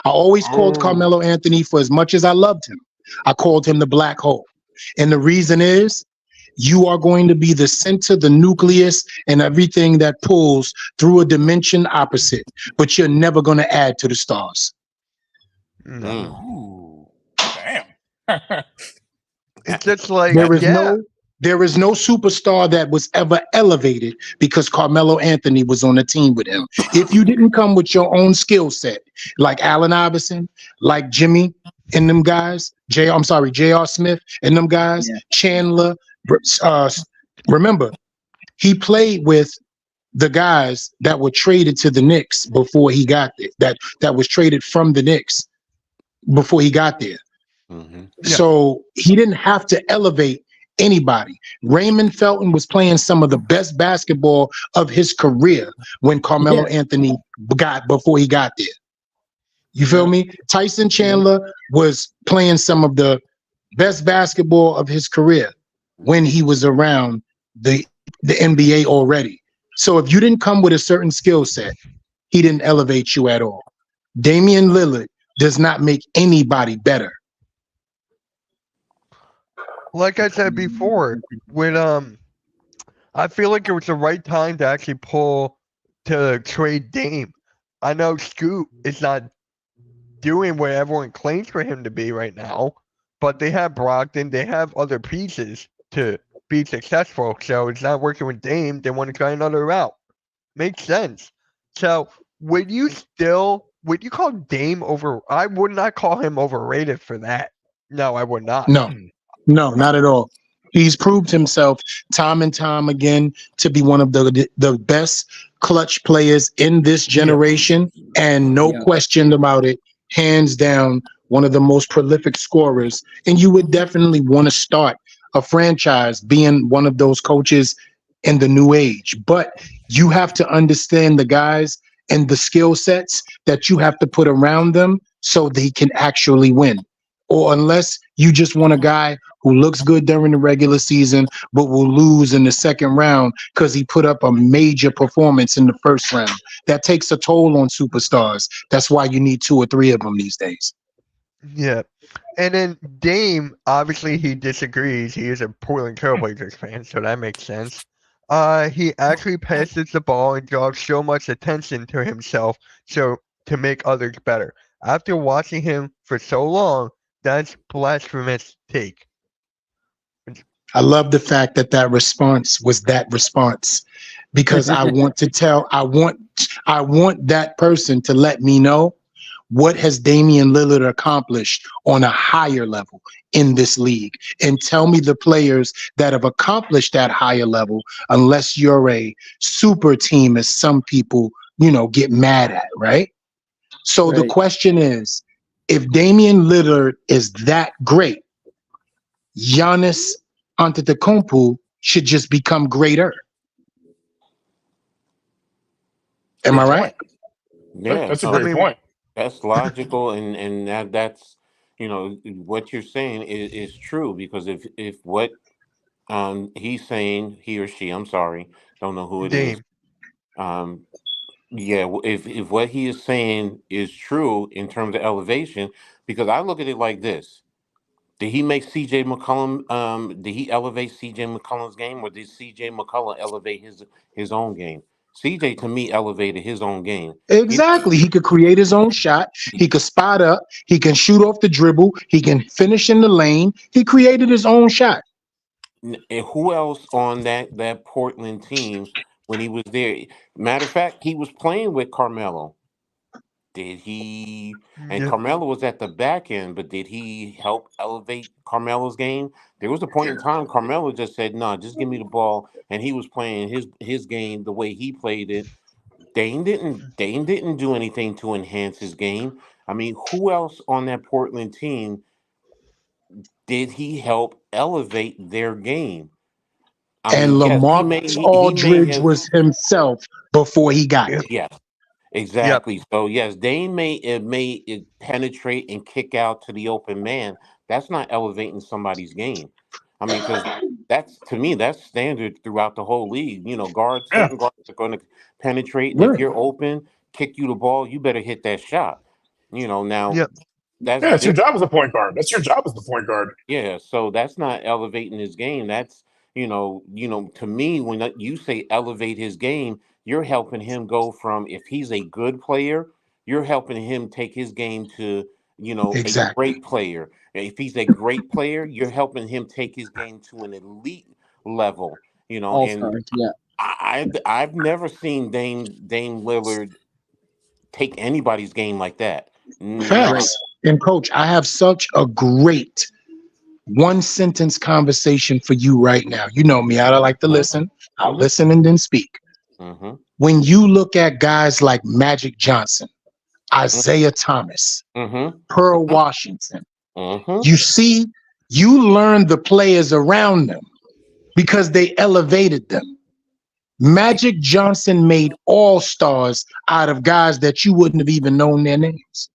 always called Carmelo Anthony, for as much as I loved him, I called him the black hole. And the reason is, you are going to be the center, the nucleus, and everything that pulls through a dimension opposite, but you're never going to add to the stars. No. Ooh, damn. It's just like There is no superstar that was ever elevated because Carmelo Anthony was on the team with him. If you didn't come with your own skill set, like Allen Iverson, like Jimmy and them guys, J.R. Smith and them guys, Yeah. Chandler, remember, he played with the guys that were traded to the Knicks before he got there, that was traded from the Knicks before he got there. Mhm. Yeah. So he didn't have to elevate anybody. Raymond Felton was playing some of the best basketball of his career when Carmelo Anthony before he got there. You feel me? Tyson Chandler was playing some of the best basketball of his career when he was around the NBA already. So if you didn't come with a certain skill set, he didn't elevate you at all. Damian Lillard does not make anybody better. Like I said before, when I feel like it was the right time to actually pull to trade Dame. I know Scoot is not doing what everyone claims for him to be right now, but they have Brogdon, they have other pieces to be successful. So it's not working with Dame. They want to try another route. Makes sense. So would you call Dame over? I would not call him overrated for that. No, I would not. No, not at all. He's proved himself time and time again to be one of the best clutch players in this generation, and no question about it, hands down, one of the most prolific scorers. And you would definitely want to start a franchise being one of those coaches in the new age. But you have to understand the guys and the skill sets that you have to put around them so they can actually win. Or unless you just want a guy who looks good during the regular season but will lose in the second round because he put up a major performance in the first round. That takes a toll on superstars. That's why you need 2 or 3 of them these days. Yeah. And then Dame, obviously he disagrees. He is a Portland Trailblazers fan, so that makes sense. He actually passes the ball and draws so much attention to himself so to make others better. After watching him for so long, that's blasphemous take. I love the fact that response was that response, because I want that person to let me know what has Damian Lillard accomplished on a higher level in this league, and tell me the players that have accomplished that higher level, unless you're a super team, as some people, get mad at, right? So the question is, if Damian Lillard is that great, Giannis Antetokounmpo should just become greater. Am I right? Yeah, That's a great point. That's logical, and that's what you're saying is true, because if what he's saying, he or she, I'm sorry, don't know who it is. If what he is saying is true in terms of elevation, because I look at it like this: did he make CJ McCollum? Did he elevate CJ McCollum's game, or did CJ McCollum elevate his own game? CJ, to me, elevated his own game. Exactly. He could create his own shot. He could spot up. He can shoot off the dribble. He can finish in the lane. He created his own shot. And who else on that Portland team when he was there? Matter of fact, he was playing with Carmelo. Did he? And Carmelo was at the back end, but did he help elevate Carmelo's game? There was a point in time Carmelo just said, "No, just give me the ball," and he was playing his game the way he played it. Dame didn't do anything to enhance his game. I mean, who else on that Portland team did he help elevate their game? And LaMarcus Aldridge was himself before he got there. Yeah. Exactly. Yep. So yes, Dame may it penetrate and kick out to the open man. That's not elevating somebody's game. I mean, because to me that's standard throughout the whole league. Certain guards are going to penetrate. And if you're open, kick you the ball, you better hit that shot. Now. Yep. That's your job as a point guard. That's your job as the point guard. Yeah. So that's not elevating his game. That's to me, when you say elevate his game, you're helping him go from, if he's a good player, you're helping him take his game to, a great player. If he's a great player, you're helping him take his game to an elite level. I've never seen Dame Lillard take anybody's game like that. Facts. And Coach, I have such a great one-sentence conversation for you right now. You know me, I like to listen. I'll listen and then speak. Mm-hmm. When you look at guys like Magic Johnson, Isaiah Thomas, Pearl Washington, you learn the players around them because they elevated them. Magic Johnson made all-stars out of guys that you wouldn't have even known their names.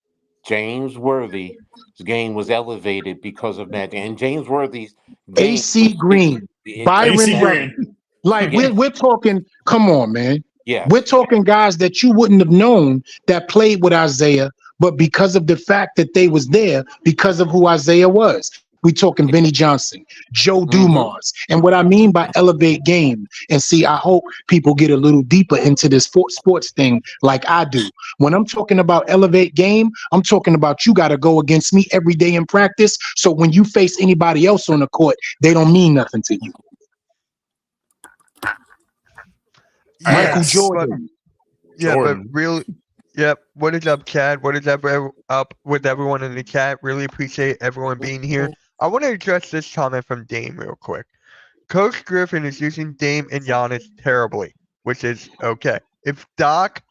James Worthy's game was elevated because of that. And James Worthy's game AC Green, Byron AC Ruff. Green. Like Yeah. we're talking, come on, man. Yeah. We're talking guys that you wouldn't have known that played with Isaiah, but because of the fact that they was there, because of who Isaiah was. We talking Vinny Johnson, Joe Dumars. And what I mean by elevate game, and see, I hope people get a little deeper into this sports thing like I do. When I'm talking about elevate game, I'm talking about you got to go against me every day in practice. So when you face anybody else on the court, they don't mean nothing to you. Michael Yes, Jordan. Yeah, Jordan. but really, yep. What is up, Chad? What is up with everyone in the chat? Really appreciate everyone being here. I want to address this comment from Dame real quick. Coach Griffin is using Dame and Giannis terribly, which is okay. If Doc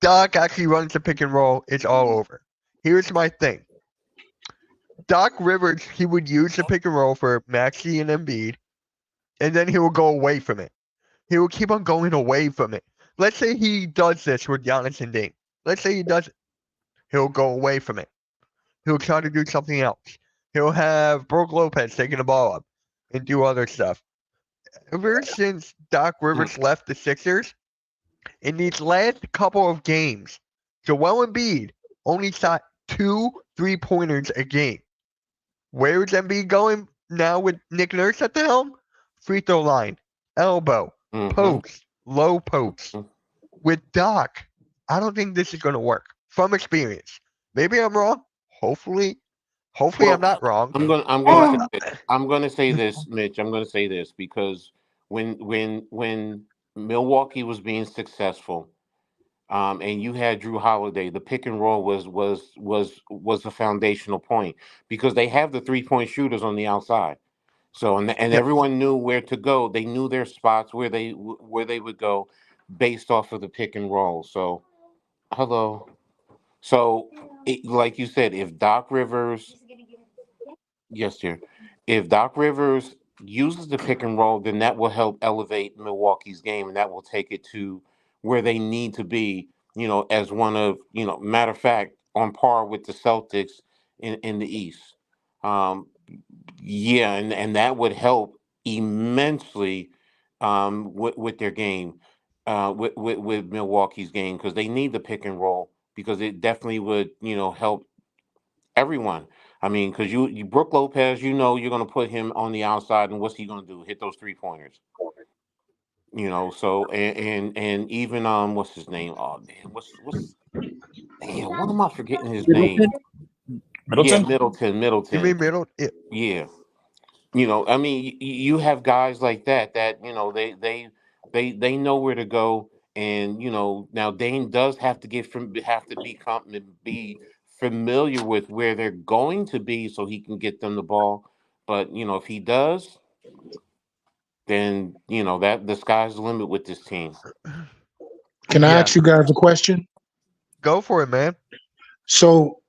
actually runs the pick and roll, it's all over. Here's my thing. Doc Rivers, he would use the pick and roll for Maxey and Embiid, and then he will go away from it. He will keep on going away from it. Let's say he does this with Giannis and Dame. Let's say he does it. He'll go away from it. He'll try to do something else. He'll have Brook Lopez taking the ball up and do other stuff. Ever since Doc Rivers left the Sixers, in these last couple of games, Joel Embiid only shot 2 3-pointers a game. Where's Embiid going now with Nick Nurse at the helm? Free throw line, elbow, post, low post. With Doc, I don't think this is going to work from experience. Maybe I'm wrong. Hopefully I'm not wrong. I'm gonna say this, Mitch. I'm gonna say this because when Milwaukee was being successful, and you had Drew Holiday, the pick and roll was a foundational point because they have the 3-point shooters on the outside. So and everyone knew where to go. They knew their spots where they would go based off of the pick and roll. So, hello. So, like you said, if Doc Rivers, yes, dear, if Doc Rivers uses the pick and roll, then that will help elevate Milwaukee's game, and that will take it to where they need to be. As one of matter of fact, on par with the Celtics in the East. Yeah, and that would help immensely with their game, with Milwaukee's game because they need the pick and roll because it definitely would help everyone. I mean, because you Brook Lopez, you're going to put him on the outside, and what's he going to do? Hit those 3-pointers. So and even what's his name? Oh man, what's damn? What am I forgetting his name? Middleton? Yeah, Middleton. You mean middle? Yeah. I mean, you have guys like that they know where to go, and now Dame does have to be familiar with where they're going to be so he can get them the ball. But if he does, then that the sky's the limit with this team. Can I ask you guys a question? Go for it, man. So,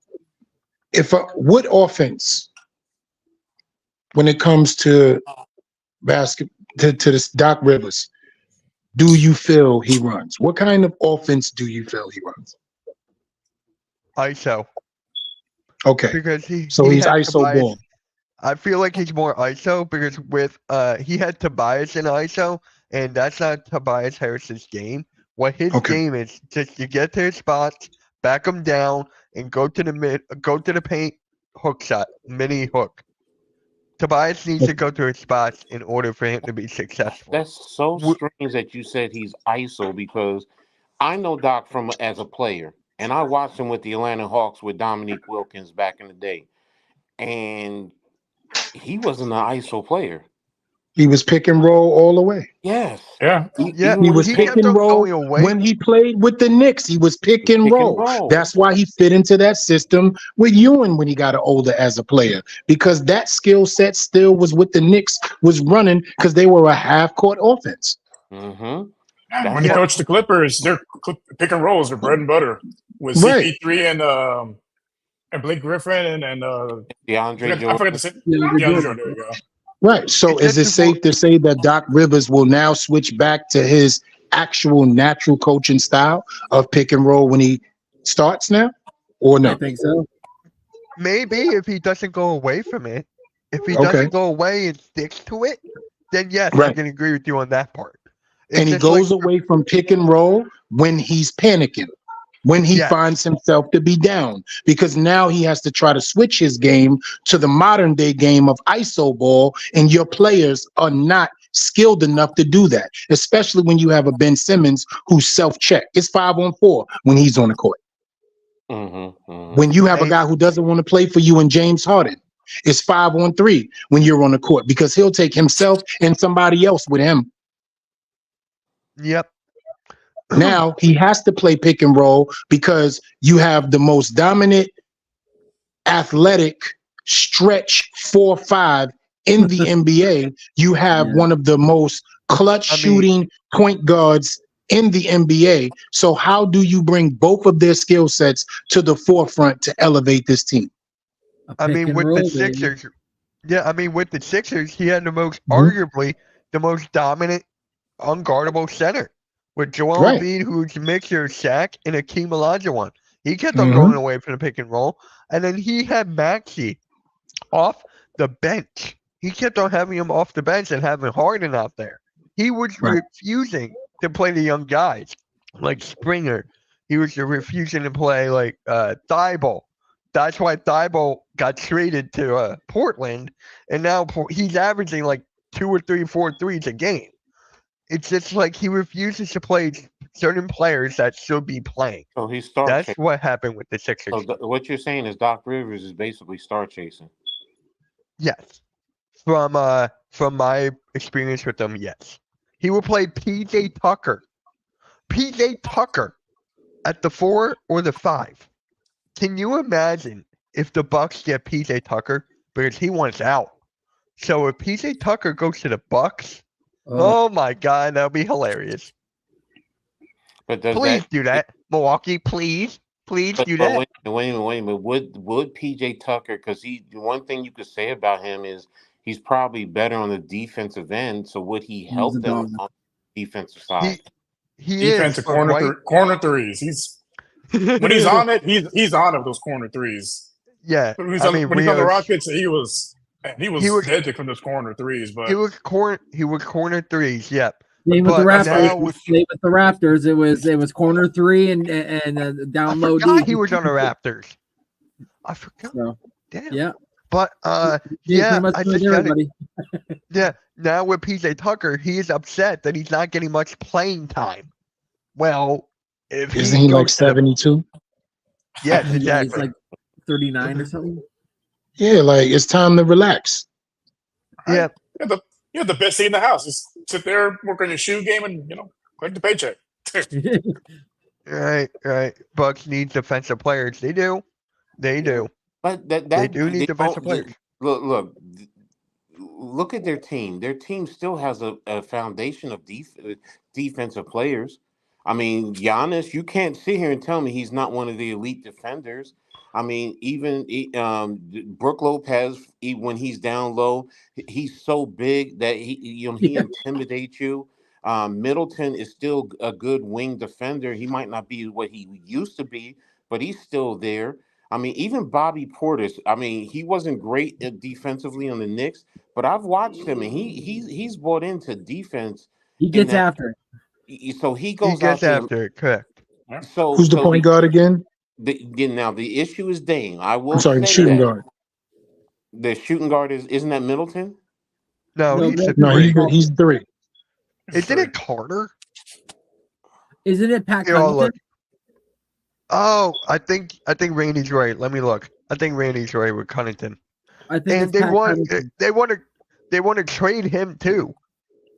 what offense, when it comes to to this Doc Rivers, do you feel he runs? What kind of offense do you feel he runs? ISO. Okay, Because he's had ISO Tobias. ball. I feel like he's more ISO because with he had Tobias in ISO, and that's not Tobias Harris's game. What his game is just you get to his spots, back him down, and go to the paint, hook shot, mini hook. Tobias needs to go to his spots in order for him to be successful. That's so strange that you said he's ISO because I know Doc as a player, and I watched him with the Atlanta Hawks with Dominique Wilkins back in the day, and he wasn't an ISO player. He was pick and roll all the way. Yes. Yeah. He was pick and roll when he played with the Knicks. He was pick and roll. That's why he fit into that system with Ewing when he got older as a player, because that skill set still was with the Knicks, was running because they were a half-court offense. Mm-hmm. When he coached the Clippers, their pick and rolls are bread and butter with CP3 and Blake Griffin and DeAndre Jordan. I forgot to say DeAndre Jordan. There you go. Right. So is it safe to say that Doc Rivers will now switch back to his actual natural coaching style of pick and roll when he starts now? or I no? think so. Maybe if he doesn't go away from it. If he Okay. doesn't go away and sticks to it, then yes, I Right. can agree with you on that part. It's And he just like goes away from pick and roll when he's panicking, when he Yes. finds himself to be down, because now he has to try to switch his game to the modern day game of ISO ball, and your players are not skilled enough to do that, especially when you have a Ben Simmons who's self-check. It's 5-on-4 when he's on the court. When you have a Hey. guy who doesn't want to play for you and James Harden, it's 5-on-3 when you're on the court, because he'll take himself and somebody else with him. Yep. Now he has to play pick and roll because you have the most dominant, athletic stretch 4-5 in the NBA. You have Yeah. one of the most clutch I mean- shooting point guards in the NBA. So how do you bring both of their skill sets to the forefront to elevate this team? A I pick mean, and with roll, the baby. Sixers, with the Sixers, he had the most, Mhm. arguably, the most dominant, unguardable center. With Joel Right. Embiid, who's a mixture of Shaq and Akeem Olajuwon. He kept on Mhm. going away from the pick and roll. And then he had Maxey off the bench. He kept on having him off the bench and having Harden out there. He was Right. refusing to play the young guys like Springer. He was refusing to play like Thibault. That's why Thibault got traded to Portland, and now he's averaging like 2 or 3, 4 threes a game. It's just like he refuses to play certain players that should be playing. So he's star That's chasing. what happened with the Sixers. So what you're saying is Doc Rivers is basically star chasing. Yes. From my experience with them, yes. He will play PJ Tucker. PJ Tucker at the 4 or the 5. Can you imagine if the Bucks get PJ Tucker because he wants out? So if PJ Tucker goes to the Bucks, oh my god, that'll be hilarious. But does Please that do that. Milwaukee, please do that. wait a minute. Would PJ Tucker, because one thing you could say about him is he's probably better on the defensive end. So would he help a them dog. on the defensive side? He Defensive is but corner right. corner threes. He's when he's on it, he's on it with those corner threes. Yeah, When he's I on, mean, when he's on the Rios- Rockets, he was He was- deadly from those corner threes. But He was corner threes. Yep. Same with the But that's why- Raptors. now with- Same with the Raptors. It was corner 3 and down I low forgot D. he was on the Raptors. I forgot. So, Damn. yeah. But He's yeah, pretty much I doing just got it. everybody. Yeah. Now with PJ Tucker, he is upset that he's not getting much playing time. Well, if Isn't he like goes to the- 72? Yes, Yeah, exactly. he's like 39 or something. Yeah, like it's time to relax. Yeah. you have the best seat in the house. Just sit there, work on your shoe game, and collect the paycheck. Right. Bucks need defensive players. They do. But that They do need they defensive don't- players. Look at their team. Their team still has a foundation of defensive players. I mean, Giannis, you can't sit here and tell me he's not one of the elite defenders. I mean, even Brook Lopez, when he's down low, he's so big that he Yeah. intimidates you. Middleton is still a good wing defender. He might not be what he used to be, but he's still there. I mean, even Bobby Portis. I mean, he wasn't great defensively on the Knicks, but I've watched him, and he's bought into defense. He gets that- after it. So he He goes gets out after it. Correct. there. So Who's the point guard again? Now the issue is Dame. I will I'm sorry, the say shooting that. guard. The shooting guard isn't that Middleton? No, No, he's a No, three. he's 3. Isn't it Carter? Isn't it Pat Here, I'll Connaughton? look. Oh, I think Randy's right. Let me look. I think Randy's right with Connaughton. I think And it's they Pat want Connaughton. they want to trade him too.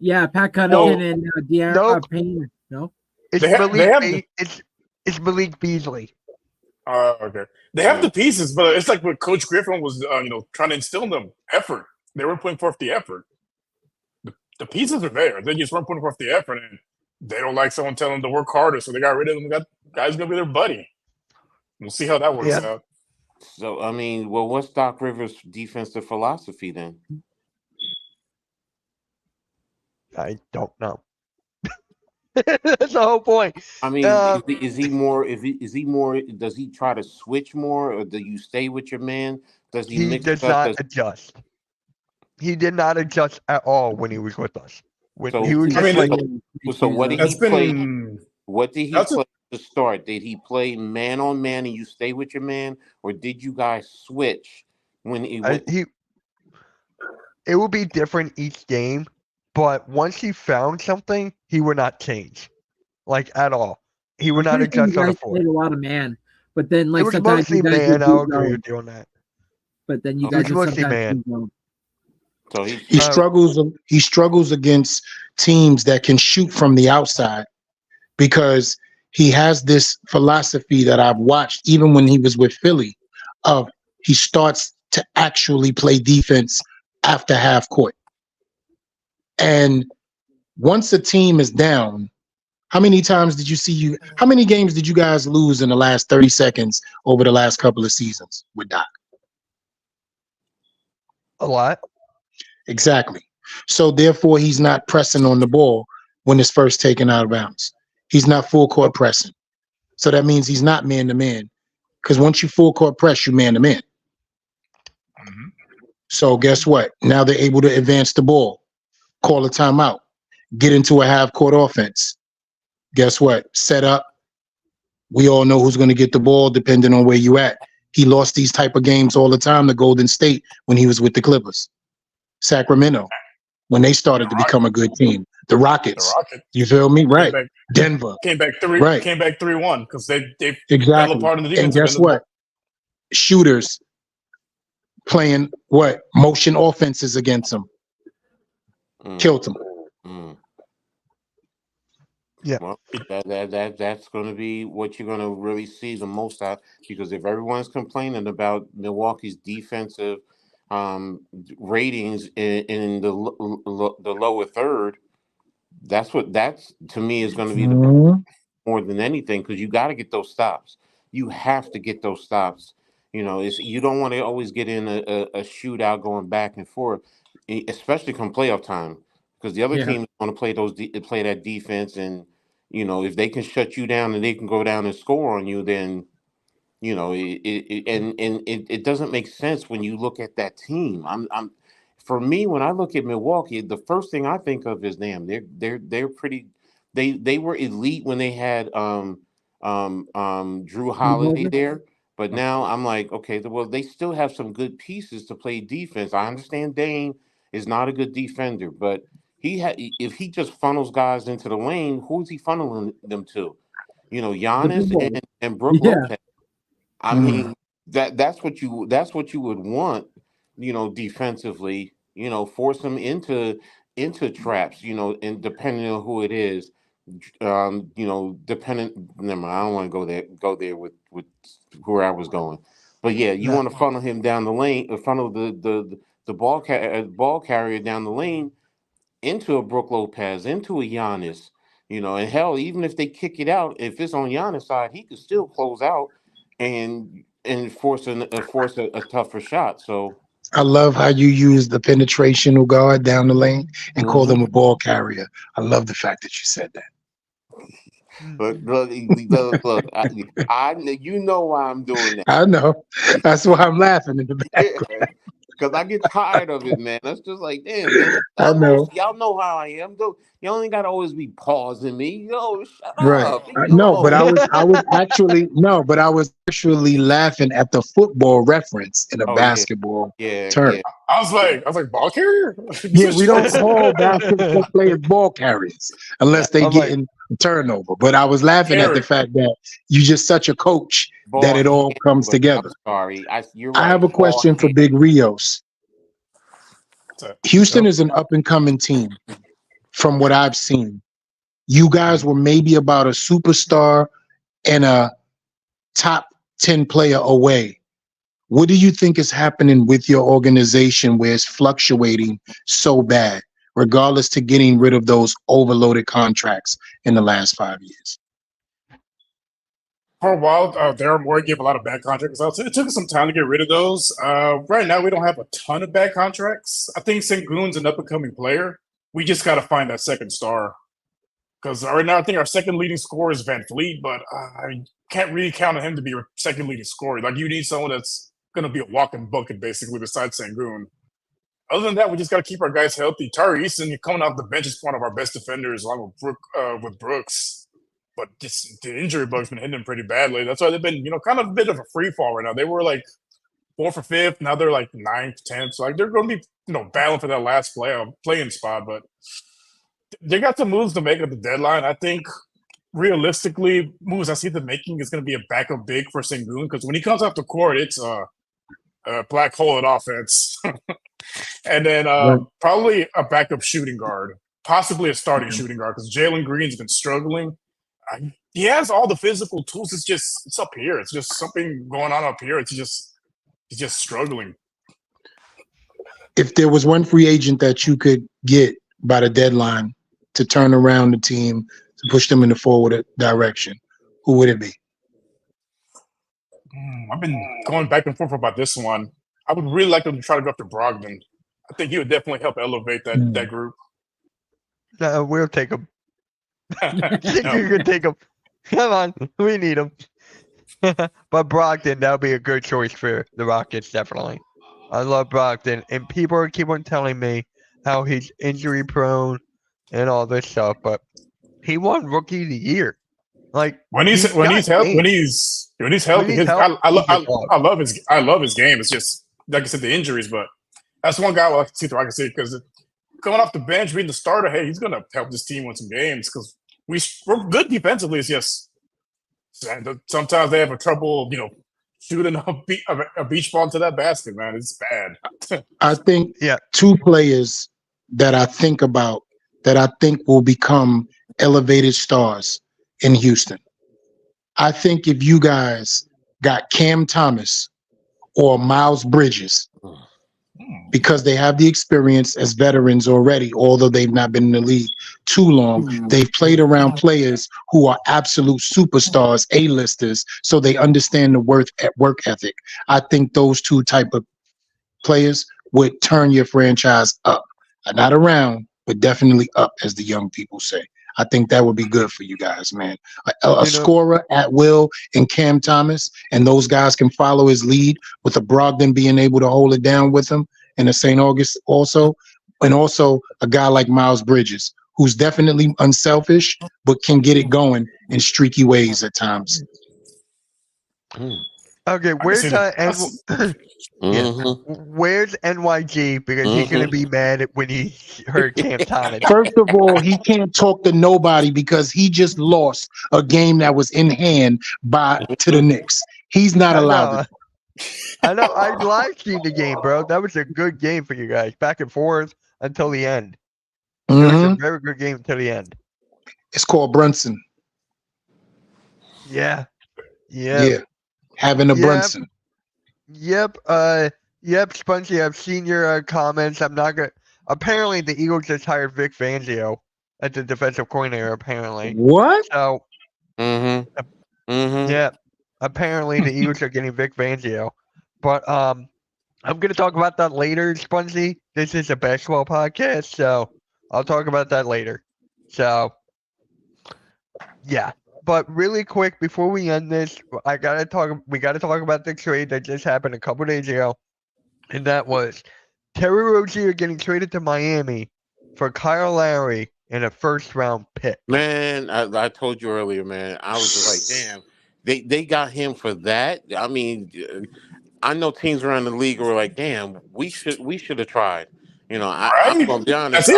Yeah, Pat Connaughton and De'Aaron Nope. Payne. No, It's They have it's Malik Beasley. Okay. They have the pieces, but it's like what Coach Griffin was, trying to instill in them effort. They weren't putting forth the effort. The pieces are there. They just weren't putting forth the effort, and they don't like someone telling them to work harder, so they got rid of them. That guy's gonna be their buddy. We'll see how that works Yeah. out. So I mean, well, what's Doc Rivers' defensive philosophy then? I don't know. That's the whole point. I mean, Um, is he more? Is he more? Does he try to switch more, or do you stay with your man? Does he he mix it does up? not Does adjust. He did not adjust at all when he was with us. When he so? was I just mean, like, So what did he that's play? been What did he that's a play to start? Did he play man on man and you stay with your man, or did you guys switch when he went? he. It would be different each game, but once he found something, he would not change, like at all. He would I'm not pretty sure you adjust on the guys floor. played a lot of man, but then It like was sometimes you mostly guys would man. do I'll agree with zone, you on that. but then you Oh, It was guys would mostly sometimes man. do zone. so He Uh, struggles. He struggles against teams that can shoot from the outside because he has this philosophy that I've watched even when he was with Philly of he starts to actually play defense after half court. And once a team is down, how many times did you see you how many games did you guys lose in the last 30 seconds over the last couple of seasons with Doc? a lot. Exactly. So therefore he's not pressing on the ball when it's first taken out of bounds. He's not full court pressing. So that means he's not man to man. Because once you full court press, you man to man. Mhm. So guess what? Now they're able to advance the ball, call a timeout, get into a half court offense. Guess what? Set up. We all know who's going to get the ball depending on where you at. He lost these type of games all the time to Golden State when he was with the Clippers. Sacramento, when they started to become a good team. The The Rockets. Rocket You feel me? came Right. back Denver. Right. came back 3-1 because they fell Exactly. apart in the And defensive end guess of the ball. what? Shooters playing what? Motion offenses against them. mm, Killed them. mm. Yeah. Well, that's going to be what you're going to really see the most out, because if everyone's complaining about Milwaukee's defensive ratings in the lower third, that's to me is going to be the Mhm. more than anything, because you got to get those stops. You have to get those stops. You know, it's you don't want to always get in a shootout going back and forth, especially come playoff time, because the other Yeah. team is going to play that defense, and you know if they can shut you down and they can go down and score on you, then you know it doesn't make sense when you look at that team. I'm for me when I look at Milwaukee, the first thing I think of is damn, they're pretty. They were elite when they had Drew Holiday Over. there, but now I'm like, okay, well they still have some good pieces to play defense. I understand Dame is not a good defender, but if he just funnels guys into the lane, who's he funneling them to? You know, The big Giannis boy. and Brooke Yeah. Lopez. I Mm. mean, that's what you would want, you know, defensively, you know, force them into traps, you know, and depending on who it is, you know, dependent. Never mind, I don't want to go there with where I was going, but yeah, you No. want to funnel him down the lane, funnel the ball carrier down the lane into a Brooke Lopez, into a Giannis, you know, and hell, even if they kick it out, if it's on Giannis' side, he could still close out and force a tougher shot. So, I love how you use the penetrational guard down the lane and call mhm. them a ball carrier. I love the fact that you said that. Look, you know why I'm doing that. I know. That's why I'm laughing in the back. Yeah, because I get tired of it, man. That's just like, damn, man. I know. Y'all know how I am. Y'all ain't gotta always be pausing me. Yo, shut Right. up. Leave me No, but I alone. was I was actually no, but I was actually laughing at the football reference in a Oh yeah, basketball yeah, term. yeah. I was like, ball carrier? Yeah, we don't call basketball players ball carriers unless they I'm get like, in turnover. But I was laughing at the Carry. fact that you just such a coach that Ball it all comes handler. I'm together. sorry. You're I right. have a Ball question for handler. Big Rios. So, Houston no. is an up and coming team from what I've seen. You guys were maybe about a superstar and a top 10 player away. What do you think is happening with your organization where it's fluctuating so bad, regardless to getting rid of those overloaded contracts in the last 5 years? for a while, Darren Moore gave a lot of bad contracts out. So it took us some time to get rid of those. Right now, we don't have a ton of bad contracts. I think Sengun's an up and coming player. We just got to find that second star. Because right now I think our second leading scorer is Van Fleet, but I can't really count on him to be your second leading scorer. Like, you need someone that's going to be a walking bucket, basically, besides Sengun. Other than that, we just got to keep our guys healthy. Tari Easton coming off the bench is one of our best defenders, along with Brooks. But just the injury bug's been hitting them pretty badly. That's why they've been, kind of a bit of a free fall right now. They were like 4th or 5th. Now they're like 9th, 10th. So like they're going to be, battling for that last playing spot. But they got some moves to make at the deadline. I think realistically, moves I see them making is going to be a backup big for Sengun, because when he comes off the court, it's a black hole at offense. And then probably a backup shooting guard, possibly a starting shooting guard, because Jalen Green's been struggling. He has all the physical tools. It's up here. It's just something going on up here. He's just struggling. If there was one free agent that you could get by the deadline to turn around the team, to push them in the forward direction, who would it be? I've been going back and forth about this one. I would really like them to try to go after Brogdon. I think he would definitely help elevate that group. We'll take him. You can take him. Come on, we need him. But Brogdon, that would be a good choice for the Rockets, definitely. I love Brogdon, and people keep on telling me how he's injury prone and all this stuff, but he won Rookie of the Year. Like when he's healthy, I love his game. It's just like I said, the injuries, but that's one guy I like to see the Rockets see, because coming off the bench, being the starter, hey, he's gonna help this team win some games, because we're good defensively. It's just sometimes they have a trouble, shooting a beach ball into that basket, man. It's bad. I think two players that I think about that I think will become elevated stars in Houston. I think if you guys got Cam Thomas or Miles Bridges, because they have the experience as veterans already, although they've not been in the league too long, they've played around players who are absolute superstars, A-listers, so they understand the work ethic. I think those two type of players would turn your franchise up. Not around, but definitely up, as the young people say. I think that would be good for you guys, man. A scorer at will in Cam Thomas, and those guys can follow his lead, with a Brogdon being able to hold it down with him, and a St. August also, and also a guy like Miles Bridges, who's definitely unselfish, but can get it going in streaky ways at times. Okay, where's where's NYG? Because he's gonna be mad when he heard Cam Thomas. First of all, he can't talk to nobody because he just lost a game that was in hand to the Knicks. He's not allowed to. I know. I live streamed the game, bro. That was a good game for you guys, back and forth until the end. It was a very good game until the end. It's called Brunson. Yeah. Having a Brunson. Yep. Spongy, I've seen your comments. I'm not gonna. Apparently, the Eagles just hired Vic Fangio as the defensive coordinator. Apparently. What? So. Yeah. Apparently, the Eagles are getting Vic Fangio, but I'm gonna talk about that later, Spongy. This is a basketball podcast, so I'll talk about that later. So. Yeah. But really quick, before we end this, we gotta talk about the trade that just happened a couple days ago, and that was Terry Rozier getting traded to Miami for Kyle Lowry and a first-round pick. Man, I told you earlier, man. I was just like, damn, they got him for that. I mean, I know teams around the league were like, damn, we should have tried. I'm gonna be honest.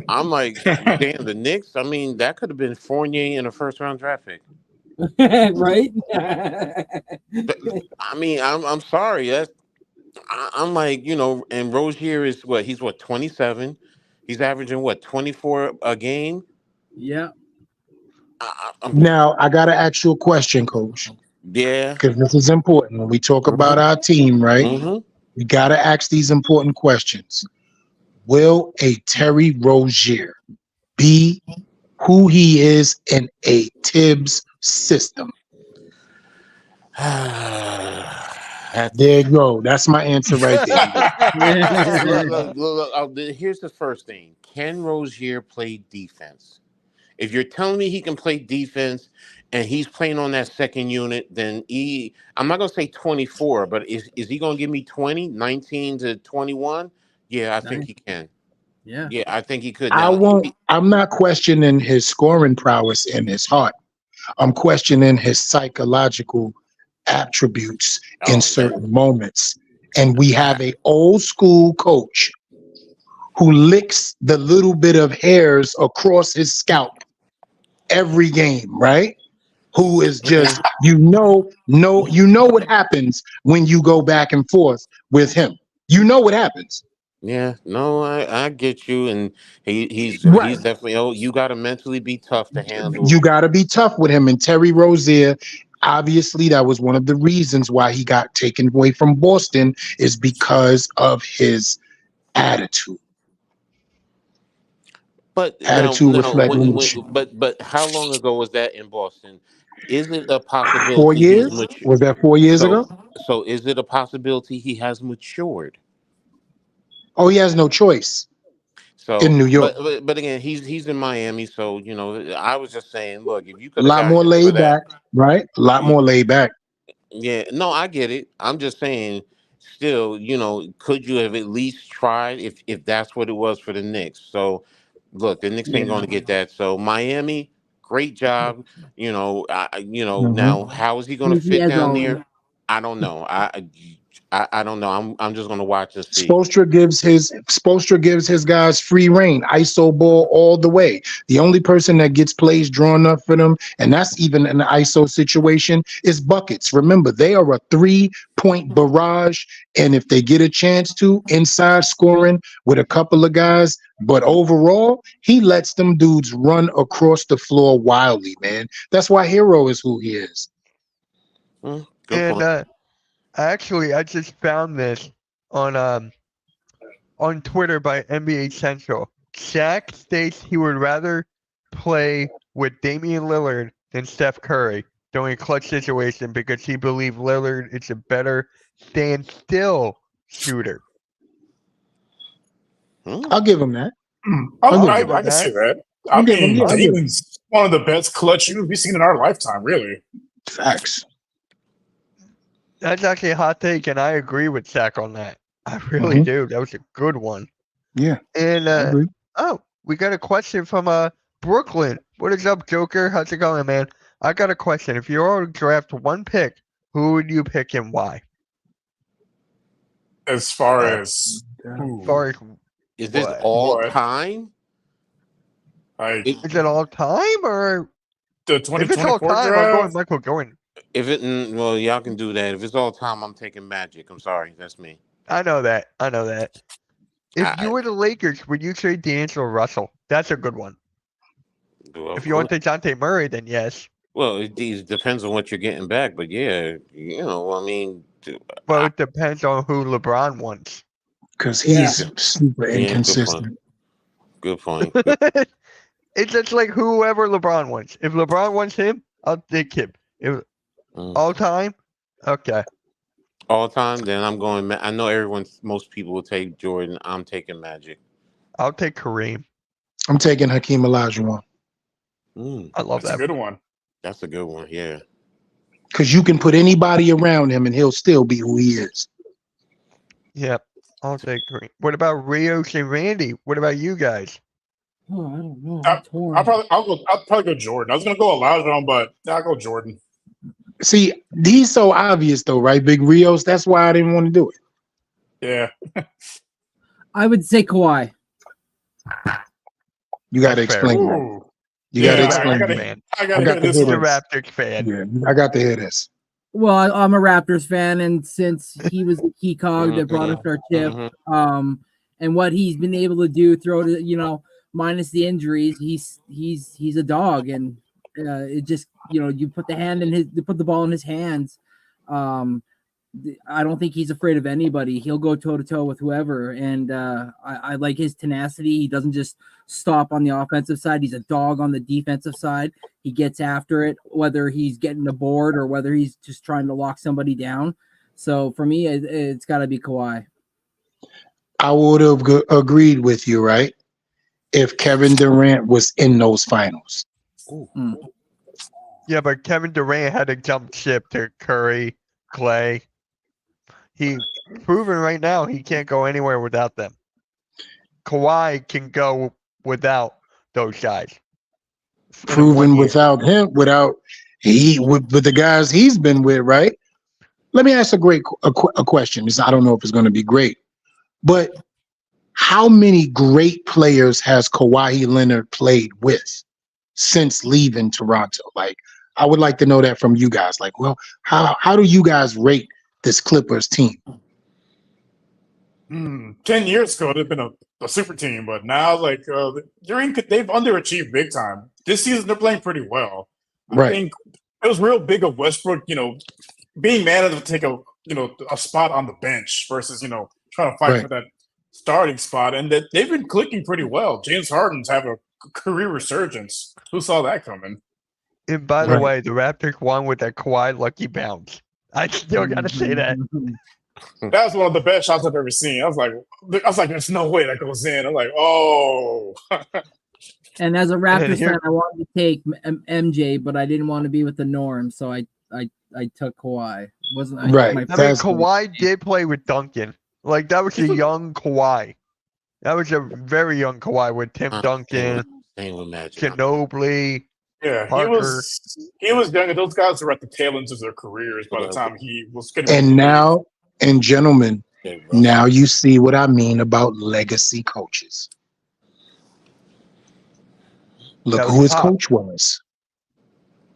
I'm like, damn, the Knicks. I mean, that could have been Fournier in a first-round draft pick, right? I mean, I'm sorry. I'm like, and Rozier is what? He's 27. He's averaging 24 a game. Yeah. Now I gotta ask you a question, Coach. Yeah. Because this is important when we talk about our team, right? We gotta ask these important questions. Will a Terry Rozier be who he is in a Tibbs system? There you go. That's my answer right there. Look, here's the first thing. Can Rozier play defense? If you're telling me he can play defense and he's playing on that second unit, then I'm not gonna say 24, but is he gonna give me 20, 19 to 21? Yeah, I think Nice. he can. Yeah. Yeah, I think he could. I Now, won't. I'm not questioning his scoring prowess and his heart. I'm questioning his psychological attributes in certain moments. And we have a old school coach who licks the little bit of hairs across his scalp every game, right? Who is just, you know what happens when you go back and forth with him. You know what happens. yeah, no, I get you, and he's Right. definitely. Oh, you got to mentally be tough to handle. You got to be tough with him. And Terry Rozier, obviously, that was one of the reasons why he got taken away from Boston, is because of his attitude. But Attitude now, reflect leadership. but how long ago was that in Boston? Is it a 4 possibility he's years? mature? Was that 4 years ago? So is it a possibility he has matured? Oh, he has no choice So in New York. but again, he's in Miami, so I was just saying, look, if you A could have lot got more him for laid that, back, right? A lot more laid back. yeah, no, I get it. I'm just saying, still, could you have at least tried if that's what it was for the Knicks? So, look, the Knicks ain't Yeah. going to get that. So, Miami, great job. Mhm. Now how is he going to Easy fit as down always. there? I don't know. I don't know. I'm just going to watch and see. Spoelstra gives his guys free reign, ISO ball all the way. The only person that gets plays drawn up for them, and that's even an ISO situation, is buckets. Remember, they are a 3-point barrage, and if they get a chance to inside scoring with a couple of guys, but overall, he lets them dudes run across the floor wildly, man. That's why Hero is who he is. Good And point. actually, I just found this on Twitter by NBA Central. Shaq states he would rather play with Damian Lillard than Steph Curry during a clutch situation because he believes Lillard is a better standstill shooter. I'll give him that. I give him can see that. that. I I'll give him- mean, yeah, I'll give him- Damon's one of the best clutch shooters we've seen in our lifetime, really. Facts. That's actually a hot take, and I agree with Shaq on that. I really do. That was a good one. Yeah, And I agree. we got a question from Brooklyn. What is up, Joker? How's it going, man? I got a question. If you were to draft one pick, who would you pick and why? As far as As far as Is this what? all What? time? like Is it all time or the if it's all 2024 time? I'm going draft, Michael Jordan. Well, y'all can do that. If it's all time, I'm taking Magic. I'm sorry, that's me. I know that. If I- you were the Lakers, would you trade D'Angelo Russell? That's a good one. Well, If you want DeJounte Murray, then yes. well, it depends on what you're getting back, but yeah, I mean, Well, it depends on who LeBron wants. Because he's Yeah. super Yeah, inconsistent. good point. It's just like whoever LeBron wants. If LeBron wants him, I'll take him. If all time, okay. All time, then I'm going. I know most people will take Jordan. I'm taking Magic. I'll take Kareem. I'm taking Hakeem Olajuwon I love that's a that. good one. That's a good one. Yeah. because you can put anybody around him and he'll still be who he is. Yep. I'll take Kareem. What about Rios and Randy? What about you guys? Oh, I don't know. I- I'm torn. I'll probably go Jordan. I was gonna go Elijah, but I'll go Jordan. See, he's so obvious though, right? Big Rios. That's why I didn't want to do it. Yeah. I would say Kawhi. You got to That's fair. explain that. Ooh. You got to Yeah, explain gotta- that. Man, I gotta got hear to this hear he's a one. Raptors fan. Yeah, I got to hear this. Well, I'm a Raptors fan, and since he was the key cog that brought us our chip, Mhm. and what he's been able to do through the, minus the injuries, he's a dog, and it just you put the ball in his hands. I don't think he's afraid of anybody. He'll go toe to toe with whoever, and I like his tenacity. He doesn't just stop on the offensive side. He's a dog on the defensive side. He gets after it, whether he's getting the board or whether he's just trying to lock somebody down. So for me, it's got to be Kawhi. I would have agreed with you, right? if Kevin Durant was in those finals. Yeah, but Kevin Durant had to jump ship to Curry, Clay. He proven right now he can't go anywhere without them. Kawhi can go without those guys. in 1 Proven year. without him, with the guys he's been with, right? Let me ask a question. I don't know if it's going to be great, but how many great players has Kawhi Leonard played with since leaving Toronto? Like, I would like to know that from you guys. Like, well, how do you guys rate this Clippers team? 10 years ago, they've been a super team, but now, like, they've underachieved big time. This season, they're playing pretty well. I think it was real big of Westbrook, being mad enough to take a spot on the bench versus, trying to fight for that starting spot. And that they've been clicking pretty well. James Harden's having a career resurgence. Who saw that coming? And by the way, the Raptors won with that Kawhi lucky bounce. I still gotta say that. That's one of the best shots I've ever seen. I was like, there's no way that goes in. I'm like, oh. And as a Raptors fan, I wanted to take MJ, but I didn't want to be with the norm, so I took Kawhi. Kawhi did play with Duncan. Like, that was a young Kawhi. That was a very young Kawhi with Tim Duncan, Ginobili. Yeah, Parker. he was young, and those guys were at the tail ends of their careers by the time he was getting. And gentlemen, now you see what I mean about legacy coaches. Look who his coach was.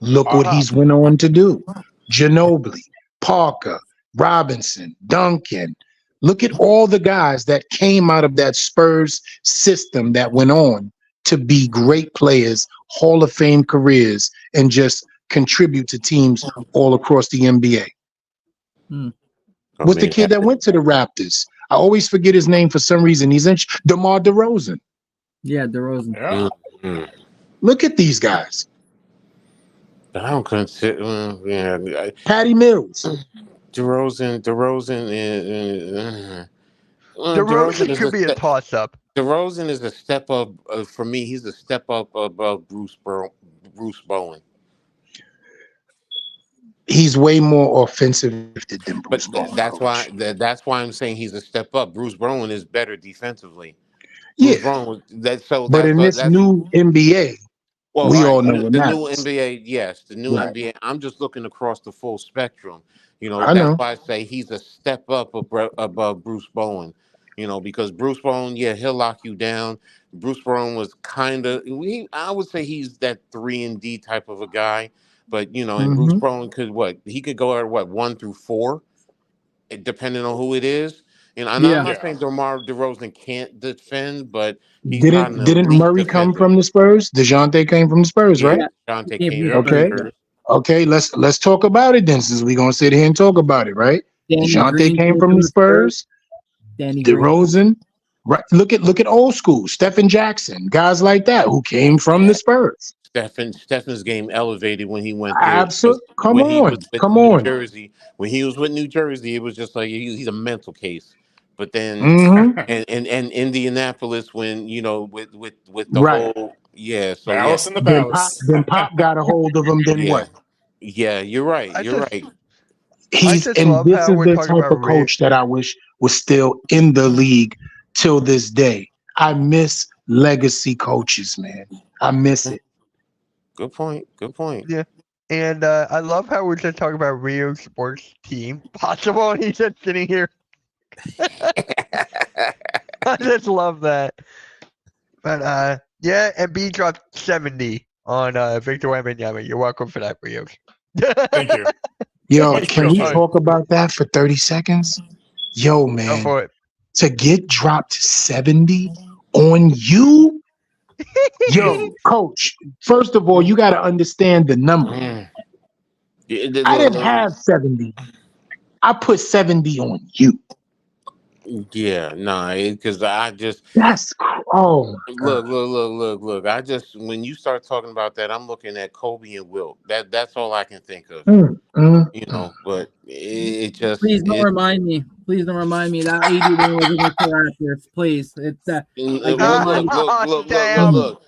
Look what he's went on to do. Ginobili, Parker, Robinson, Duncan. Look at all the guys that came out of that Spurs system that went on to be great players, Hall of Fame careers, and just contribute to teams all across the NBA. What's the kid that went to the Raptors? I always forget his name for some reason. He's in DeMar DeRozan. Yeah, DeRozan. Yeah. Look at these guys. I don't consider. Patty Mills. DeRozan could be a toss-up. DeRozan is a step up for me. He's a step up above Bruce Bowen. He's way more offensive than Bruce Bowen. That's why I'm saying he's a step up. Bruce Bowen is better defensively. Yeah, but in this new NBA, we all know the new NBA. Yes, the new NBA. I'm just looking across the full spectrum. That's why I say he's a step up above Bruce Bowen. Because Bruce Bowen, he'll lock you down. Bruce Bowen was kind of, I would say he's that 3-and-D type of a guy. But, and Bruce Bowen he could go at 1 through 4, depending on who it is. And I'm not saying DeMar DeRozan can't defend, but he's didn't Murray come from the Spurs? DeJounte came from the Spurs, right? DeJounte came from the Spurs. Okay, let's talk about it then, since we're gonna sit here and talk about it, right? DeJounte came from the Spurs. DeRozan, right? Look at old school, Stephen Jackson, guys like that who came from the Spurs. Stephen's game elevated when he went there. Absolutely. Come on. New Jersey, when he was with New Jersey, it was just like he's a mental case. But then and Indianapolis, when with the whole so Dallas in the Dallas. Then Pop got a hold of him. Then what? Yeah, you're right. Right. This is the type of coach that I wish was still in the league till this day. I miss legacy coaches, man. I miss it. Good point. Yeah. And I love how we're just talking about Rio Sports Team Possible, and he's just sitting here. I just love that. But and B dropped 70 on Victor Wembanyama. You're welcome for that, Rio. Thank you. Yo, can we talk about that for 30 seconds? Yo, man, for it. To get dropped 70 on you? Yo, coach, first of all, you got to understand the number. I didn't have 70. I put 70 on you. Yeah, nah, because I just Oh my God. look. I just when you start talking about that, I'm looking at Kobe and Wilt. That's all I can think of. You Mm. know, but it just Please don't remind me. Please don't remind me that 81 was against the Raptors. Please, it's I get well, reminded. Damn. look.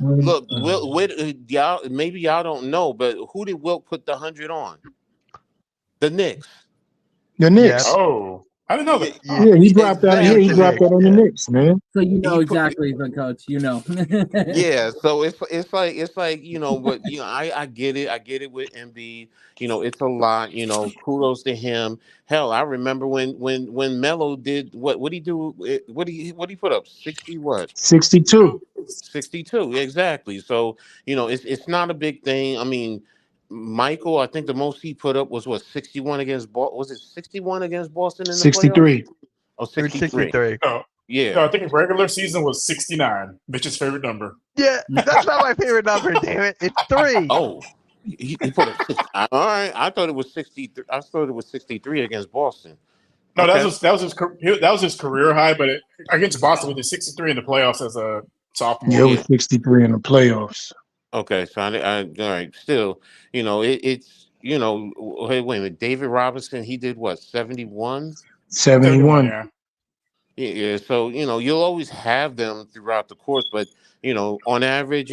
Y'all maybe y'all don't know, but who did Wilt put the 100 on? The Knicks. The Yep. Knicks. Oh, I didn't know Yeah, that. Yeah. Yeah, he dropped that. Yeah, Against he the exactly. dropped Knicks. that on the Yeah. Knicks, man. So you know He put exactly, the coach. You know. Yeah, so it's like but I get it. I get it with Embiid. It's a lot. Kudos to him. Hell, I remember when Melo did what he do? What he put up 60 what 62. 62 exactly. So it's not a big thing. I mean, Michael, I think the most he put up was what 61 against Boston. Was it 61 against Boston in the playoffs? 63. Oh, It was 63. 63. No, Yeah. no, I think regular season was 69. Mitch's favorite number. Yeah, that's not my favorite number, damn it. It's 3. Oh, he put up 6. All right, I thought it was 63. I thought it was 63 against Boston. No, Okay, that was his career high, but against Boston, he did 63 in the playoffs as a Yeah, it sophomore. yeah. was 63 in the playoffs. Okay, so all right. Still, it's Hey, wait a minute. David Robinson, he did what 71. 71, 71. yeah. Yeah. So you'll always have them throughout the course, but on average,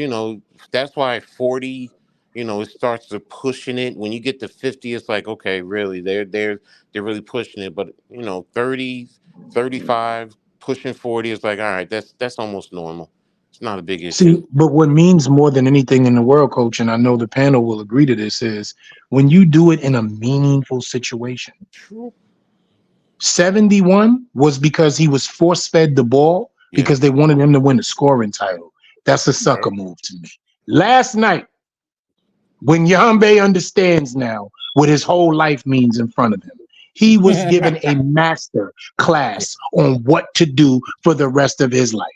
that's why 40. It starts to pushing it. When you get to 50, it's like okay, really, they're really pushing it. But 30, 35, pushing 40 is like all right, that's almost normal. It's not a big issue. See, but what means more than anything in the world, coach, and I know the panel will agree to this, is when you do it in a meaningful situation. True. 71 was because he was force fed the ball Yeah. because they wanted him to win the scoring title. That's a sucker Okay. move to me. Last night, when Yambe understands now what his whole life means in front of him, he was given a master class on what to do for the rest of his life.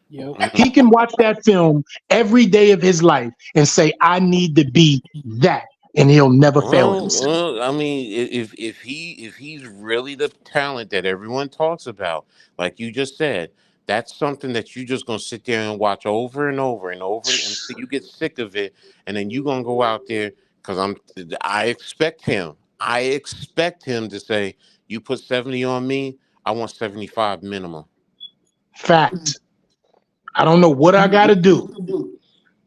Yep. He can watch that film every day of his life and say, I need to be that. And he'll never fail himself. Well, I mean, if he's really the talent that everyone talks about, like you just said, that's something that you just gonna sit there and watch over and over and over until you get sick of it, and then you gonna go out there because I expect him. I expect him to say, "You put 70 on me, I want 75 minimum." Fact. I don't know what I got to do,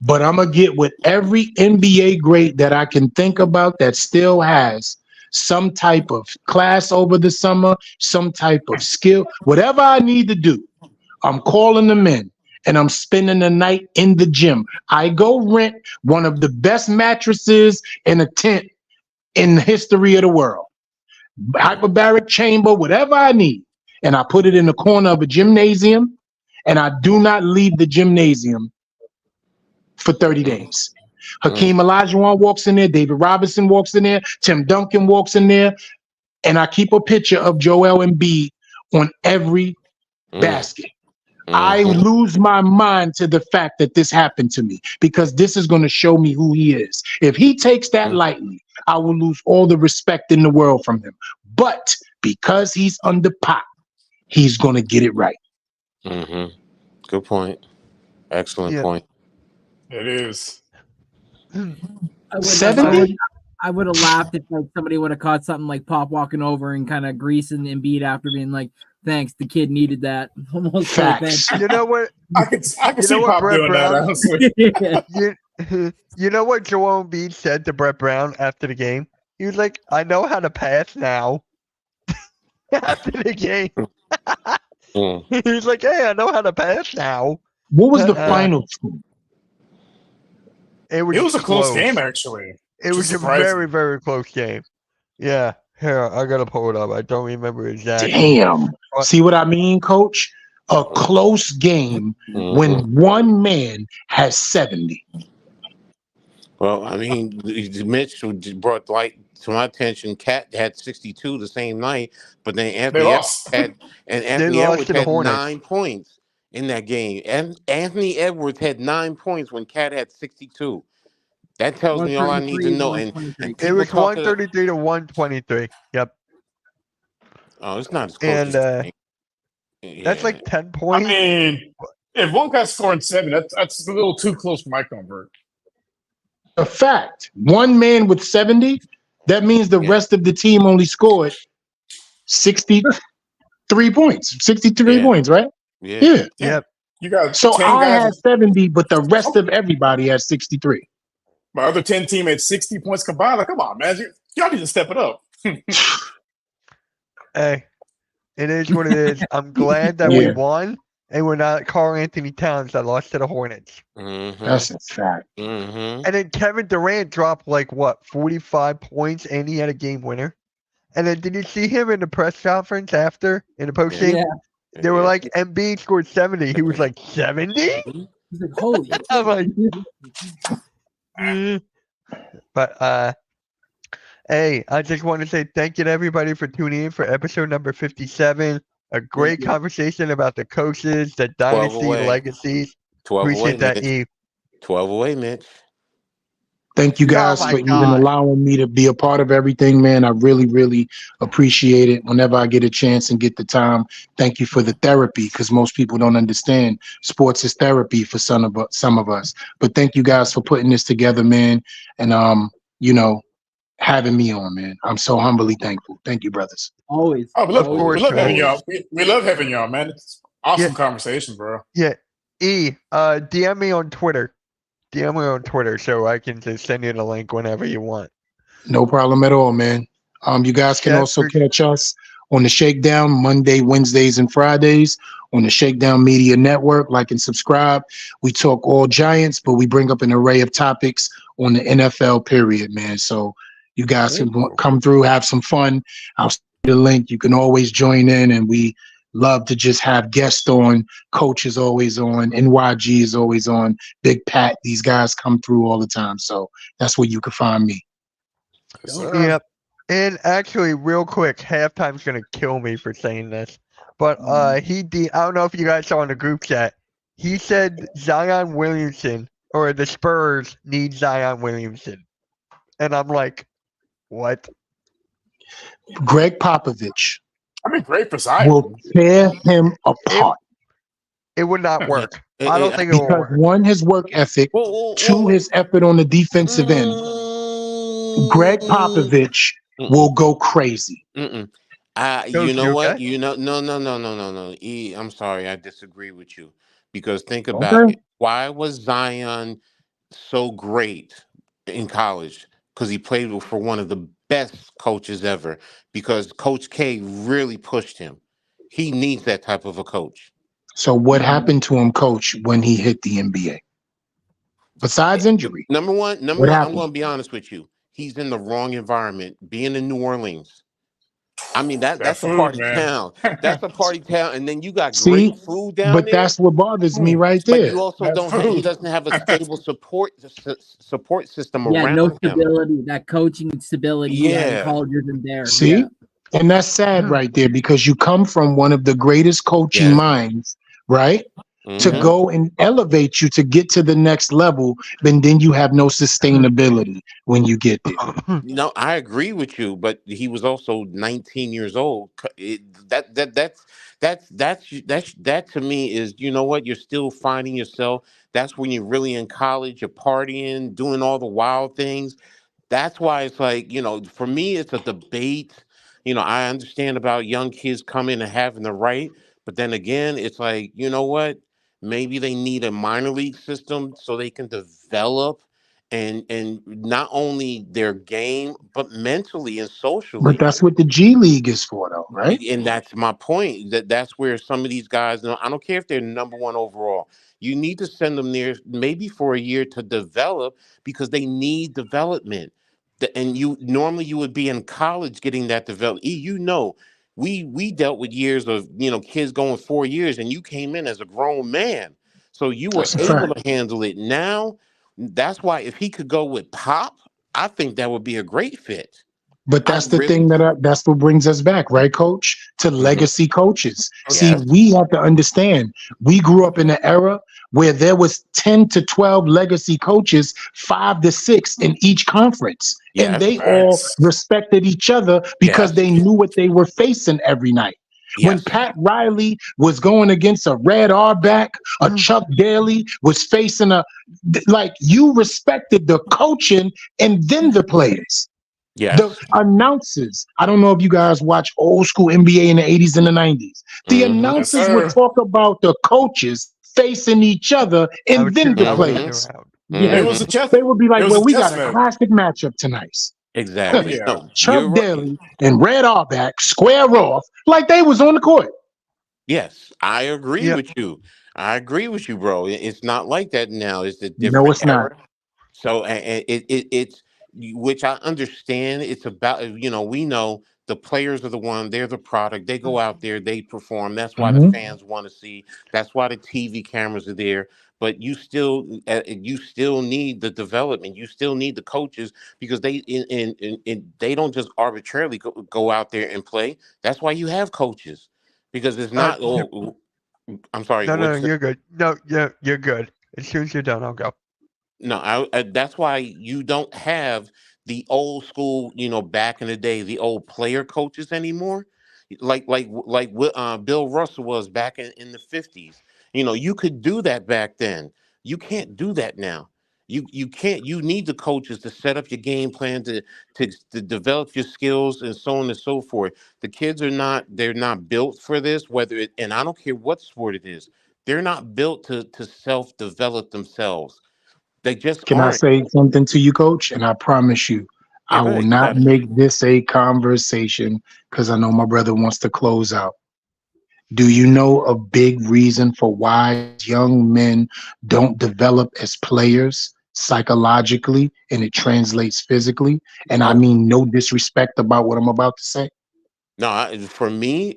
but I'm going to get with every NBA great that I can think about that still has some type of class over the summer, some type of skill, whatever I need to do. I'm calling them in and I'm spending the night in the gym. I go rent one of the best mattresses in a tent in the history of the world, hyperbaric chamber, whatever I need. And I put it in the corner of a gymnasium and I do not leave the gymnasium for 30 days. Hakeem Olajuwon walks in there, David Robinson walks in there, Tim Duncan walks in there, and I keep a picture of Joel Embiid on every basket. I lose my mind to the fact that this happened to me because this is going to show me who he is. If he takes that lightly, I will lose all the respect in the world from him. But because he's under pot, he's going to get it right. Mm-hmm. Good point. Excellent Yeah. point. It is. 70? I would have laughed if like somebody would have caught something like Pop walking over and kind of greasing Embiid after being like, "Thanks, the kid needed that." Almost like Facts. You know what? I can You see know what, Pop Brett doing Brown? that, honestly. You know what Joel Embiid said to Brett Brown after the game? He was like, I know how to pass now. After the game. Mm. He was like, hey, I know how to pass now. What was the final score? It was a close game, actually. It was a surprising. very, very close game. Yeah. Here, I gotta pull it up. I don't remember exactly. Damn. See what I mean, coach? A close game when one man has 70. Well, I mean, Mitch brought light to my attention. Cat had 62 the same night, but then Anthony lost. Anthony lost Edwards to the had Hornets. 9 points in that game. And Anthony Edwards had 9 points when Cat had 62. That tells me all I need to know. And It was people talking 133 to 123. Yep. Oh, it's not as close as you think. That's Yeah. like 10 I points. mean, if one guy's scoring 7, that's a little too close for my comfort. A fact. One man with 70, that means the Yeah. rest of the team only scored 63 points. 63 Yeah. points, right? Yeah. Yeah. Yep. You got So 10 I guys. had 70, but the rest of everybody had 63. My other 10 teammates 60 points combined. Like, come on, man, y'all need to step it up. Hey, it is what it is. I'm glad that we Yeah. won, and we're not Karl Anthony Towns that lost to the Hornets. Mm-hmm. That's a fact. Mm-hmm. And then Kevin Durant dropped like what 45 points, and he had a game winner. And then did you see him in the press conference after in the post game? Yeah. They were like, Embiid scored 70. He was like 70. Mhm. He's like, holy. I'm like, but hey, I just want to say thank you to everybody for tuning in for episode number 57. A great you. conversation about the coaches, the dynasty away. legacies. 12 away, Appreciate that, Mitch. E. 12 away, Mitch. Thank you guys my for even God. allowing me to be a part of everything, man. I really, really appreciate it. Whenever I get a chance and get the time, thank you for the therapy, because most people don't understand sports is therapy for some of us. But thank you guys for putting this together, man, and having me on, man. I'm so humbly thankful. Thank you, brothers. Always. Oh, we love, course, we love having man. y'all. We love having y'all, man. It's awesome Yeah. conversation, bro. Yeah. E, DM me on Twitter. DM me on Twitter so I can just send you the link whenever you want. No problem at all, man. You guys can Yeah, also for- catch us on the Shakedown Monday, Wednesdays, and Fridays on the Shakedown Media Network. Like and subscribe. We talk all Giants, but we bring up an array of topics on the NFL period, man. So you guys can come through, have some fun. I'll send you the link. You can always join in, and we love to just have guests on. Coach is always on. NYG is always on. Big Pat. These guys come through all the time. So that's where you can find me. Yes, sir. Yep. And actually, real quick, halftime's gonna kill me for saying this, but I don't know if you guys saw in the group chat. He said Zion Williamson or the Spurs need Zion Williamson, and I'm like, what? Greg Popovich I mean, great for Zion. will tear him apart It would not work. It- I don't it- think it will because work. one, his work ethic, two, his effort on the defensive end. Greg Popovich will go crazy. Mm-mm. Coach, You know you what? okay? You know, no. E, I'm sorry, I disagree with you because think about Okay. it. Why was Zion so great in college? Because he played for one of the best coaches ever. Because Coach K really pushed him. He needs that type of a coach. So what happened to him, coach, when he hit the NBA? Besides injury. Number one, I'm happened? going to be honest with you. He's in the wrong environment. Being in New Orleans. I mean, that's a food, party man. town. That's a party town. And then you got See? great food down But there. that's what bothers me right But there. you also That's don't have, he food. doesn't have a stable support system Yeah, around no him. stability. That coaching stability in Yeah. college isn't there. See? Yeah. And that's sad right there because you come from one of the greatest coaching Yes. minds, right? To Mhm. go and elevate you to get to the next level, and then you have no sustainability when you get there. No, I agree with you, but he was also 19 years old. That to me is, you know what? You're still finding yourself. That's when you're really in college. You're partying, doing all the wild things. That's why it's like, for me, it's a debate. I understand about young kids coming and having the right, but then again, it's like, you know what? Maybe they need a minor league system so they can develop and not only their game, but mentally and socially. But that's what the G League is for, though, right? And that's my point. That's where some of these guys, I don't care if they're number one overall. You need to send them there maybe for a year to develop because they need development. And you would be in college getting that development. We dealt with years of kids going 4 years, and you came in as a grown man, so you were That's a able to handle it. Now, that's why if he could go with Pop, I think that would be a great fit. But that's the really- thing that's what brings us back, right, Coach? To legacy coaches. See, Yes. we have to understand, we grew up in an era where there was 10 to 12 legacy coaches, 5 to 6 in each conference. Yes. And they all respected each other because Yes. they knew what they were facing every night. When Yes. Pat Riley was going against a Red Auerbach, a Chuck Daly was facing like you respected the coaching and then the players. Yes. The announcers, I don't know if you guys watch old school NBA in the 80s and the 90s. The Mhm. announcers Yes, would sir. talk about the coaches facing each other I and would then shoot, the I would shoot players. around. Yeah. It was a chess. They would be like, It was well, a we chess got a match. classic matchup tonight. Exactly. Yeah. No, Chuck you're right. Daly and Red Auerbach square off like they was on the court. Yes, I agree Yeah. with you. I agree with you, bro. It's not like that now. It's a No, different it's not. era. So it's which I understand. It's about we know the players are the one. They're the product. They go out there. They perform. That's why the Mhm. fans want to see. That's why the TV cameras are there. But you still need the development. You still need the coaches because they don't just arbitrarily go out there and play. That's why you have coaches because it's not. Yeah. I'm sorry. No, What's you're good. No, you're good. As soon as you're done, I'll go. No, that's why you don't have the old school, back in the day, the old player coaches anymore. Like what Bill Russell was back in the 50s. You could do that back then. You can't do that now. You can't. You need the coaches to set up your game plan to develop your skills and so on and so forth. The kids they're not built for this. And I don't care what sport it is. They're not built to self develop themselves. They just Can I aren't. say something to you, coach? And I promise you, Yeah, I go will ahead. You not got it. make this a conversation because I know my brother wants to close out. Do you know a big reason for why young men don't develop as players psychologically and it translates physically? And I Oh mean no disrespect about what I'm about to say. no! For me,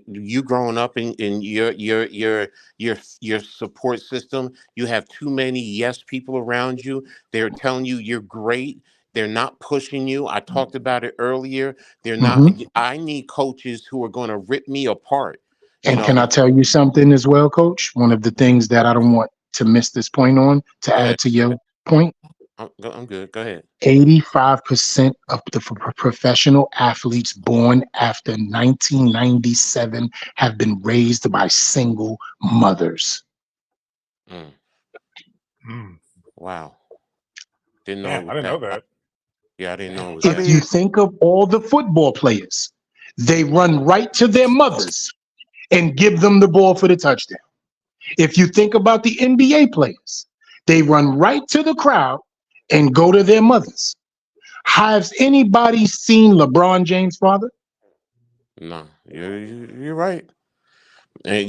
you growing up in your support system. You have too many yes people around you. They're telling you you're great. They're not pushing you. I talked about it earlier. They're not. Mhm. I need coaches who are going to rip me apart. You And can I know. tell you something as well, coach? One of the things that I don't want to miss this point on, to Go add ahead. to your point, I'm good. Go ahead. 85% of the professional athletes born after 1997 have been raised by single mothers. Mm, Mm. wow. Didn't know it Damn, was I didn't know that. that. Yeah, I didn't know it was I If that. you mean, think of all the football players, they run right to their mothers and give them the ball for the touchdown. If you think about the NBA players, they run right to the crowd and go to their mothers. Has anybody seen LeBron James' father? No, you're right. And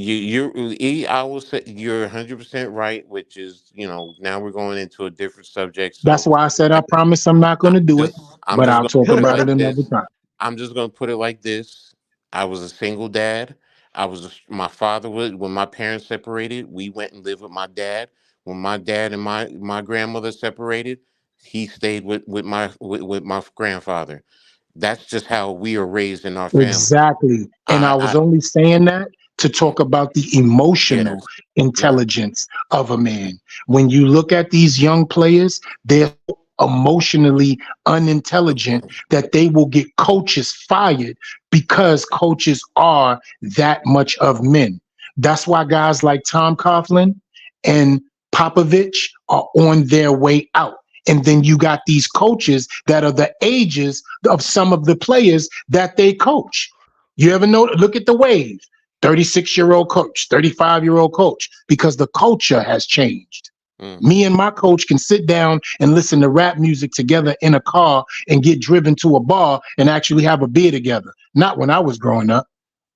I will say you're 100% right, which is, now we're going into a different subject. That's So why I said I I promise I'm not going to do it, I'm but just I'll going to talk put it about it like another this. time. I'm just going to put it like this. I was a single dad. My father was, when my parents separated, we went and lived with my dad. When my dad and my grandmother separated, he stayed with my grandfather. That's just how we are raised in our family. Exactly. And I was I only saying that to talk about the emotional yes. No. intelligence of a man. When you look at these young players, they're emotionally unintelligent that they will get coaches fired because coaches are that much of men. That's why guys like Tom Coughlin and Popovich are on their way out. And then you got these coaches that are the ages of some of the players that they coach. You ever know? Look at the wave. 36-year-old coach, 35-year-old coach, because the culture has changed. Mm. Me and my coach can sit down and listen to rap music together in a car and get driven to a bar and actually have a beer together. Not when I was growing up.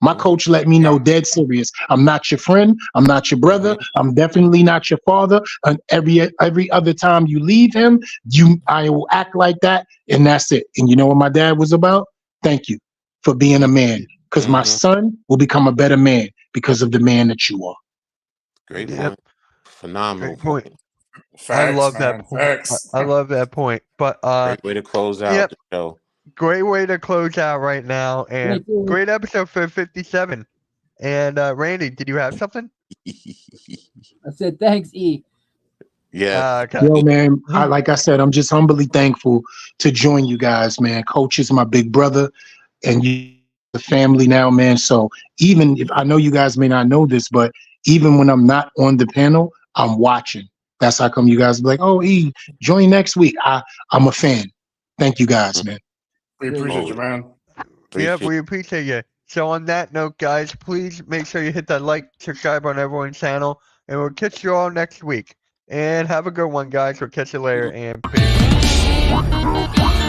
My coach let me know dead serious. I'm not your friend. I'm not your brother. I'm definitely not your father. And every other time you leave him, I will act like that, and that's it. And you know what my dad was about? Thank you for being a man, because my son will become a better man because of the man that you are. Great Yep. point. Phenomenal Great point. point. I Facts, love man. that point. Facts. I love that point. But Great way to close out yep. the show. Great way to close out right now, and Thank you. great episode for 57. And Randy, did you have something? I said thanks, E. Yeah. Okay. Yo, man, like I said, I'm just humbly thankful to join you guys, man. Coach is my big brother, and you the family now, man. So even if I know you guys may not know this, but even when I'm not on the panel, I'm watching. That's how come you guys be like, oh, E, join next week. I'm a fan. Thank you guys, man. We appreciate you, man. Yeah, Appreciate- we appreciate you. So on that note, guys, please make sure you hit that like, subscribe on everyone's channel, and we'll catch you all next week. And have a good one, guys. We'll catch you later, and peace.